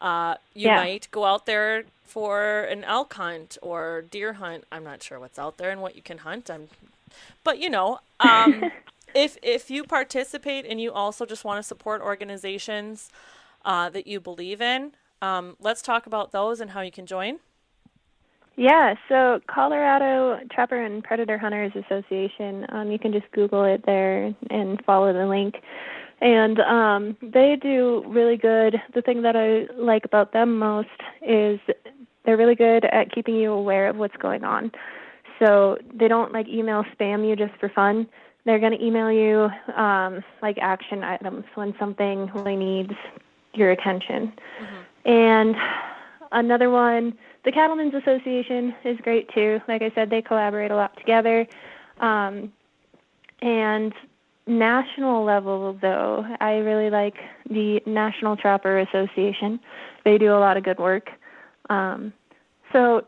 [SPEAKER 2] You might go out there for an elk hunt or deer hunt. I'm not sure what's out there and what you can hunt. But, If you participate and you also just want to support organizations that you believe in, let's talk about those and how you can join.
[SPEAKER 3] Yeah, so Colorado Trapper and Predator Hunters Association, you can just Google it there and follow the link. And they do really good. The thing that I like about them most is they're really good at keeping you aware of what's going on. So they don't like email spam you just for fun. They're going to email you like action items when something really needs your attention. Mm-hmm. And another one, the Cattlemen's Association is great too. Like I said, they collaborate a lot together. And national level, though, I really like the National Trapper Association. They do a lot of good work. So,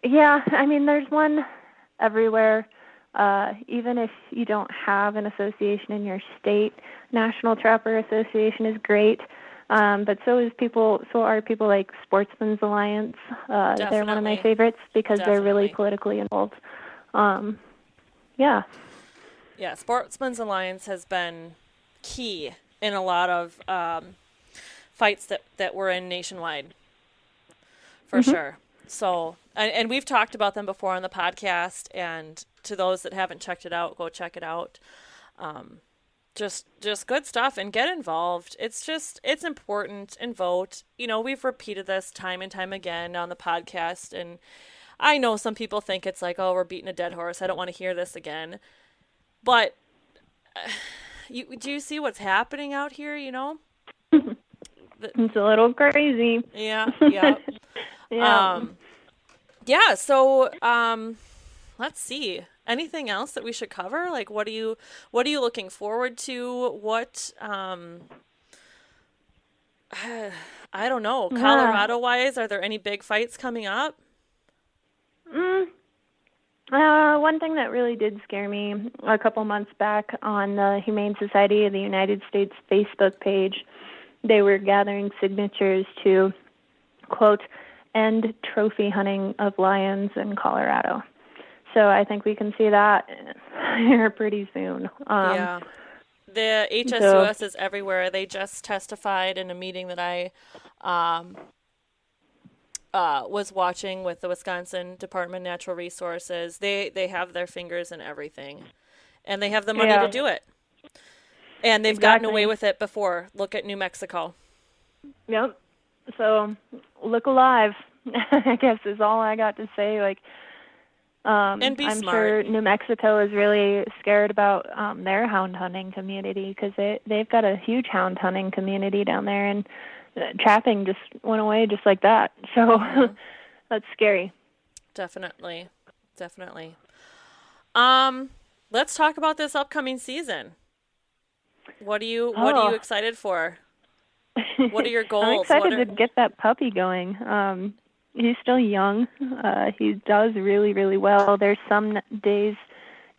[SPEAKER 3] yeah, I mean, there's one everywhere. Even if you don't have an association in your state, National Trapper Association is great. But so are people like Sportsmen's Alliance. They're one of my favorites because they're really politically involved. Yeah.
[SPEAKER 2] Yeah, Sportsmen's Alliance has been key in a lot of fights that we're in nationwide, for sure. So, and we've talked about them before on the podcast, and to those that haven't checked it out, go check it out. Just good stuff, and get involved. It's important, and vote. You know, we've repeated this time and time again on the podcast, and I know some people think it's like, oh, we're beating a dead horse. I don't want to hear this again. But do you see what's happening out here, you know?
[SPEAKER 3] It's a little crazy.
[SPEAKER 2] Yeah.
[SPEAKER 3] Yeah.
[SPEAKER 2] So let's see. Anything else that we should cover? Like, what are you looking forward to? What I don't know. Colorado wise, are there any big fights coming up?
[SPEAKER 3] One thing that really did scare me a couple months back on the Humane Society of the United States Facebook page, they were gathering signatures to, quote, end trophy hunting of lions in Colorado. So I think we can see that here pretty soon.
[SPEAKER 2] Yeah. The HSUS is everywhere. They just testified in a meeting that I was watching with the Wisconsin Department of Natural Resources. They have their fingers in everything, and they have the money to do it. And they've gotten away with it before. Look at New Mexico.
[SPEAKER 3] Yep. So look alive, I guess is all I got to say. Like,
[SPEAKER 2] and be
[SPEAKER 3] I'm
[SPEAKER 2] smart.
[SPEAKER 3] sure New Mexico is really scared about their hound hunting community because they've got a huge hound hunting community down there, and trapping just went away just like that. So that's scary.
[SPEAKER 2] Definitely. Let's talk about this upcoming season. What are you excited for? What are your goals?
[SPEAKER 3] I'm excited to get that puppy going. He's still young. He does really, really well. There's some days,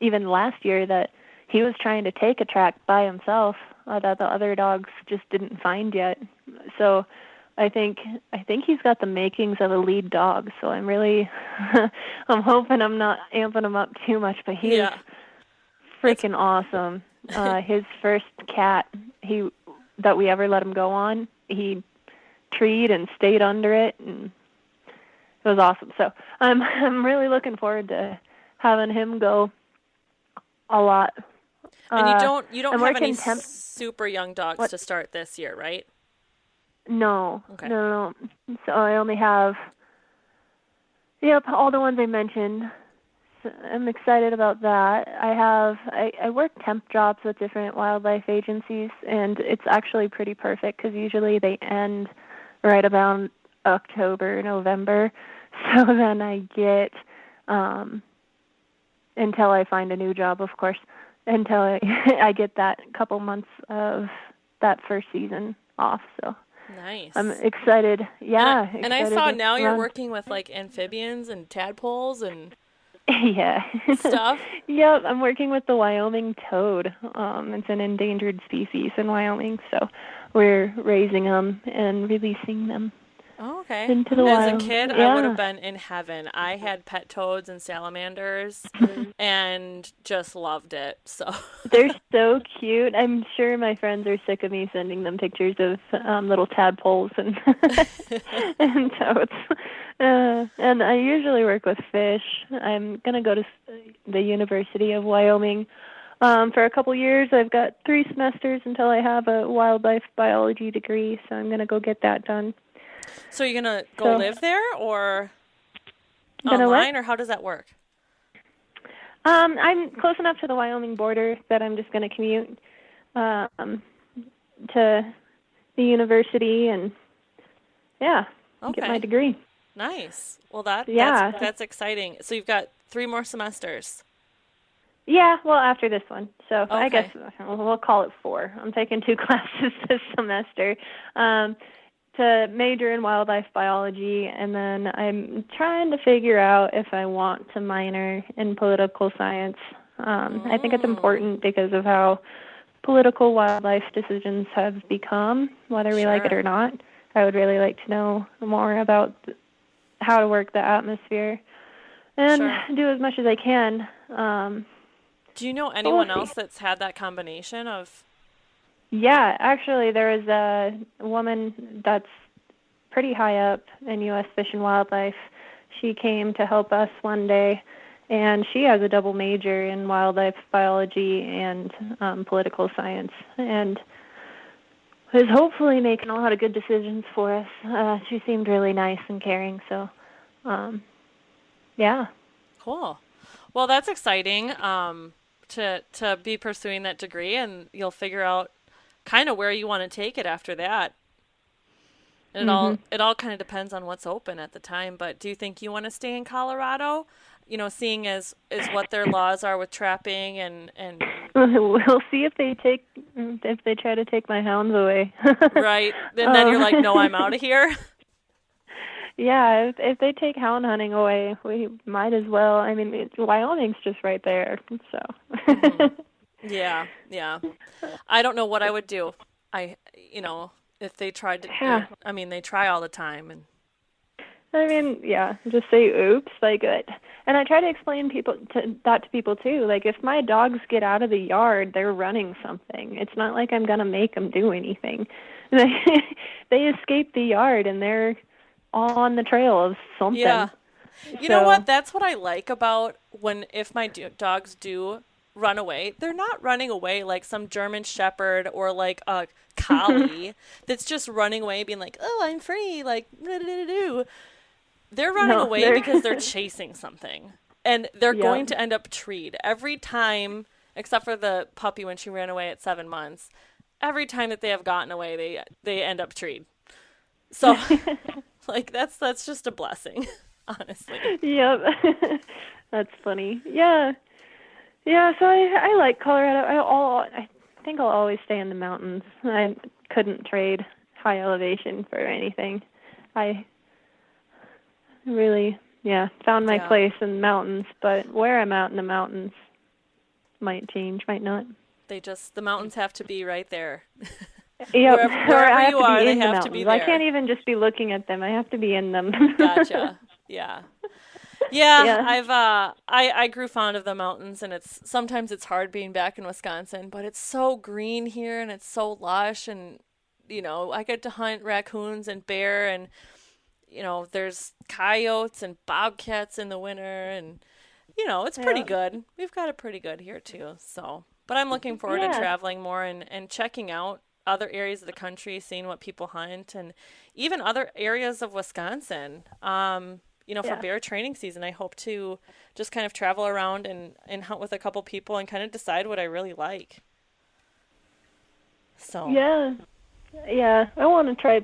[SPEAKER 3] even last year, that he was trying to take a track by himself that the other dogs just didn't find yet. So I think he's got the makings of a lead dog. So I'm really, I'm hoping I'm not amping him up too much, but he is freaking awesome. His first cat that we ever let him go on, he treed and stayed under it, and it was awesome. So I'm really looking forward to having him go a lot.
[SPEAKER 2] And you don't have any super young dogs to start this year, right?
[SPEAKER 3] No.
[SPEAKER 2] Okay.
[SPEAKER 3] No. So I only have all the ones I mentioned. So I'm excited about that. I work temp jobs with different wildlife agencies, and it's actually pretty perfect because usually they end right about October, November. So then I get, until I find a new job, of course, until I get that couple months of that first season off. So
[SPEAKER 2] nice.
[SPEAKER 3] I'm excited. Yeah.
[SPEAKER 2] And I saw now you're working with like amphibians and tadpoles and stuff.
[SPEAKER 3] Yep, I'm working with the Wyoming toad. It's an endangered species in Wyoming, so we're raising them and releasing them.
[SPEAKER 2] Oh, okay.
[SPEAKER 3] into the
[SPEAKER 2] As a
[SPEAKER 3] wild.
[SPEAKER 2] kid,
[SPEAKER 3] Yeah.
[SPEAKER 2] I would have been in heaven. I had pet toads and salamanders and just loved it. So
[SPEAKER 3] They're so cute. I'm sure my friends are sick of me sending them pictures of little tadpoles and and toads. And I usually work with fish. I'm going to go to the University of Wyoming for a couple years. I've got 3 semesters until I have a wildlife biology degree, so I'm going to go get that done.
[SPEAKER 2] So you're going to go live there or online, or how does that work?
[SPEAKER 3] I'm close enough to the Wyoming border that I'm just going to commute to the university and, get my degree.
[SPEAKER 2] Nice. Well, that's exciting. So you've got 3 more semesters.
[SPEAKER 3] Yeah, well, after this one. So
[SPEAKER 2] Okay.
[SPEAKER 3] I guess we'll call it 4. I'm taking 2 classes this semester to major in wildlife biology, and then I'm trying to figure out if I want to minor in political science. I think it's important because of how political wildlife decisions have become, whether we like it or not. I would really like to know more about how to work the atmosphere and do as much as I can.
[SPEAKER 2] Do you know anyone else that's had that combination of?
[SPEAKER 3] Yeah, actually, there is a woman that's pretty high up in U.S. Fish and Wildlife. She came to help us one day, and she has a double major in wildlife biology and political science, and is hopefully making a lot of good decisions for us. She seemed really nice and caring, so yeah.
[SPEAKER 2] Cool. Well, that's exciting to be pursuing that degree, and you'll figure out kind of where you want to take it after that. And it all kind of depends on what's open at the time. But do you think you want to stay in Colorado? You know, seeing as what their laws are with trapping and
[SPEAKER 3] we'll see if they try to take my hounds away.
[SPEAKER 2] Right. And then you're like, no, I'm out of here.
[SPEAKER 3] Yeah, if they take hound hunting away, we might as well. I mean, Wyoming's just right there, so.
[SPEAKER 2] Yeah. I don't know what I would do. If they tried to, they try all the time. And
[SPEAKER 3] I mean, just say oops, like it. And I try to explain that to people too. Like, if my dogs get out of the yard, they're running something. It's not like I'm gonna make them do anything. They escape the yard and they're on the trail of something.
[SPEAKER 2] Yeah. You know what? That's what I like about if my dogs do run away. They're not running away like some German Shepherd or like a collie that's just running away being like, oh, I'm free, like, do. They're running away because they're chasing something. And they're going to end up treed. Every time, except for the puppy when she ran away at 7 months, every time that they have gotten away, they end up treed. So, like, that's just a blessing, honestly.
[SPEAKER 3] Yep. That's funny. Yeah. Yeah, so I like Colorado. I think I'll always stay in the mountains. I couldn't trade high elevation for anything. I really, found my place in the mountains, but where I'm out in the mountains might change, might not.
[SPEAKER 2] The mountains have to be right there.
[SPEAKER 3] Yep.
[SPEAKER 2] Wherever you are, they have to be there.
[SPEAKER 3] I can't even just be looking at them. I have to be in them.
[SPEAKER 2] Gotcha. Yeah. Yeah. I grew fond of the mountains, and sometimes it's hard being back in Wisconsin, but it's so green here and it's so lush, and I get to hunt raccoons and bear, and there's coyotes and bobcats in the winter, and it's pretty good. We've got it pretty good here too. So, but I'm looking forward to traveling more and checking out other areas of the country, seeing what people hunt, and even other areas of Wisconsin. For bear training season, I hope to just kind of travel around and hunt with a couple people and kind of decide what I really like. So yeah, I want to try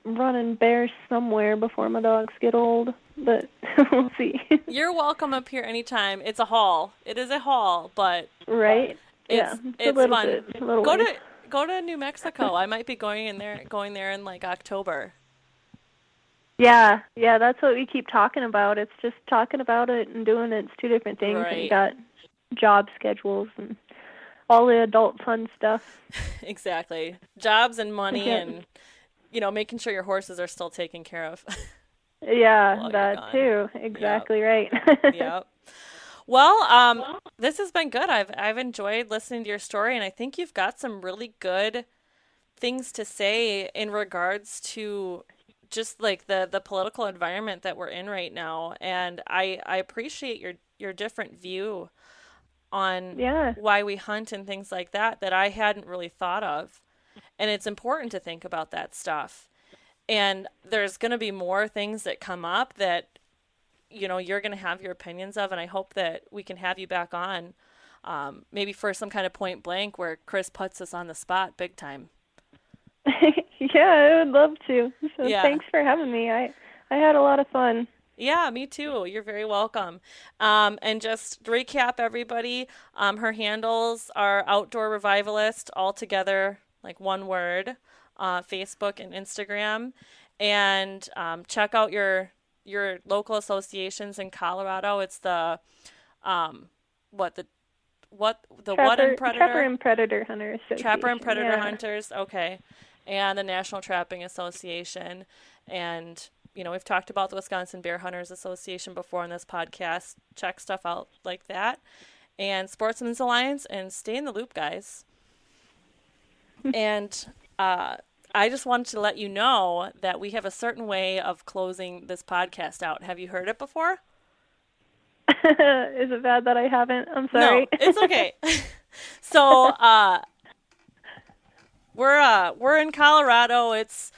[SPEAKER 2] running bears somewhere before my dogs get old, but we'll see. You're welcome up here anytime. It's a haul. It is a haul, but
[SPEAKER 3] right.
[SPEAKER 2] It's fun. Go to New Mexico. I might be going there in like October.
[SPEAKER 3] Yeah, that's what we keep talking about. It's just talking about it and doing it. It's 2 different things.
[SPEAKER 2] Right.
[SPEAKER 3] And you got job schedules and all the adult fun stuff.
[SPEAKER 2] Exactly. Jobs and money and making sure your horses are still taken care of.
[SPEAKER 3] Yeah, that too. Exactly right.
[SPEAKER 2] Yep. Well, this has been good. I've enjoyed listening to your story, and I think you've got some really good things to say in regards to just like the political environment that we're in right now. And I appreciate your different view on why we hunt and things like that I hadn't really thought of. And it's important to think about that stuff. And there's going to be more things that come up that, you're going to have your opinions of. And I hope that we can have you back on, maybe for some kind of point blank where Chris puts us on the spot big time.
[SPEAKER 3] Yeah, I would love to. So thanks for having me. I had a lot of fun.
[SPEAKER 2] Yeah, me too. You're very welcome. And just to recap, everybody, her handles are Outdoor Revivalist, all together, like one word, Facebook and Instagram. And check out your local associations in Colorado. It's the What and Predator?
[SPEAKER 3] Trapper and Predator Hunter Association.
[SPEAKER 2] Trapper and Predator Hunters, okay. And the National Trapping Association. And, we've talked about the Wisconsin Bear Hunters Association before on this podcast. Check stuff out like that. And Sportsman's Alliance, and stay in the loop, guys. And I just wanted to let you know that we have a certain way of closing this podcast out. Have you heard it before?
[SPEAKER 3] Is it bad that I haven't? I'm sorry.
[SPEAKER 2] No, it's okay. So we're in Colorado. It's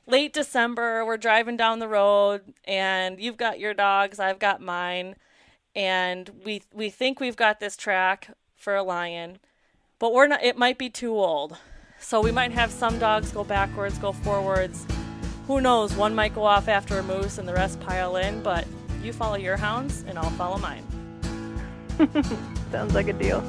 [SPEAKER 2] late December. We're driving down the road, and you've got your dogs. I've got mine, and we think we've got this track for a lion, but we're not. It might be too old, so we might have some dogs go backwards, go forwards. Who knows? One might go off after a moose, and the rest pile in. But you follow your hounds, and I'll follow mine.
[SPEAKER 3] Sounds like a deal.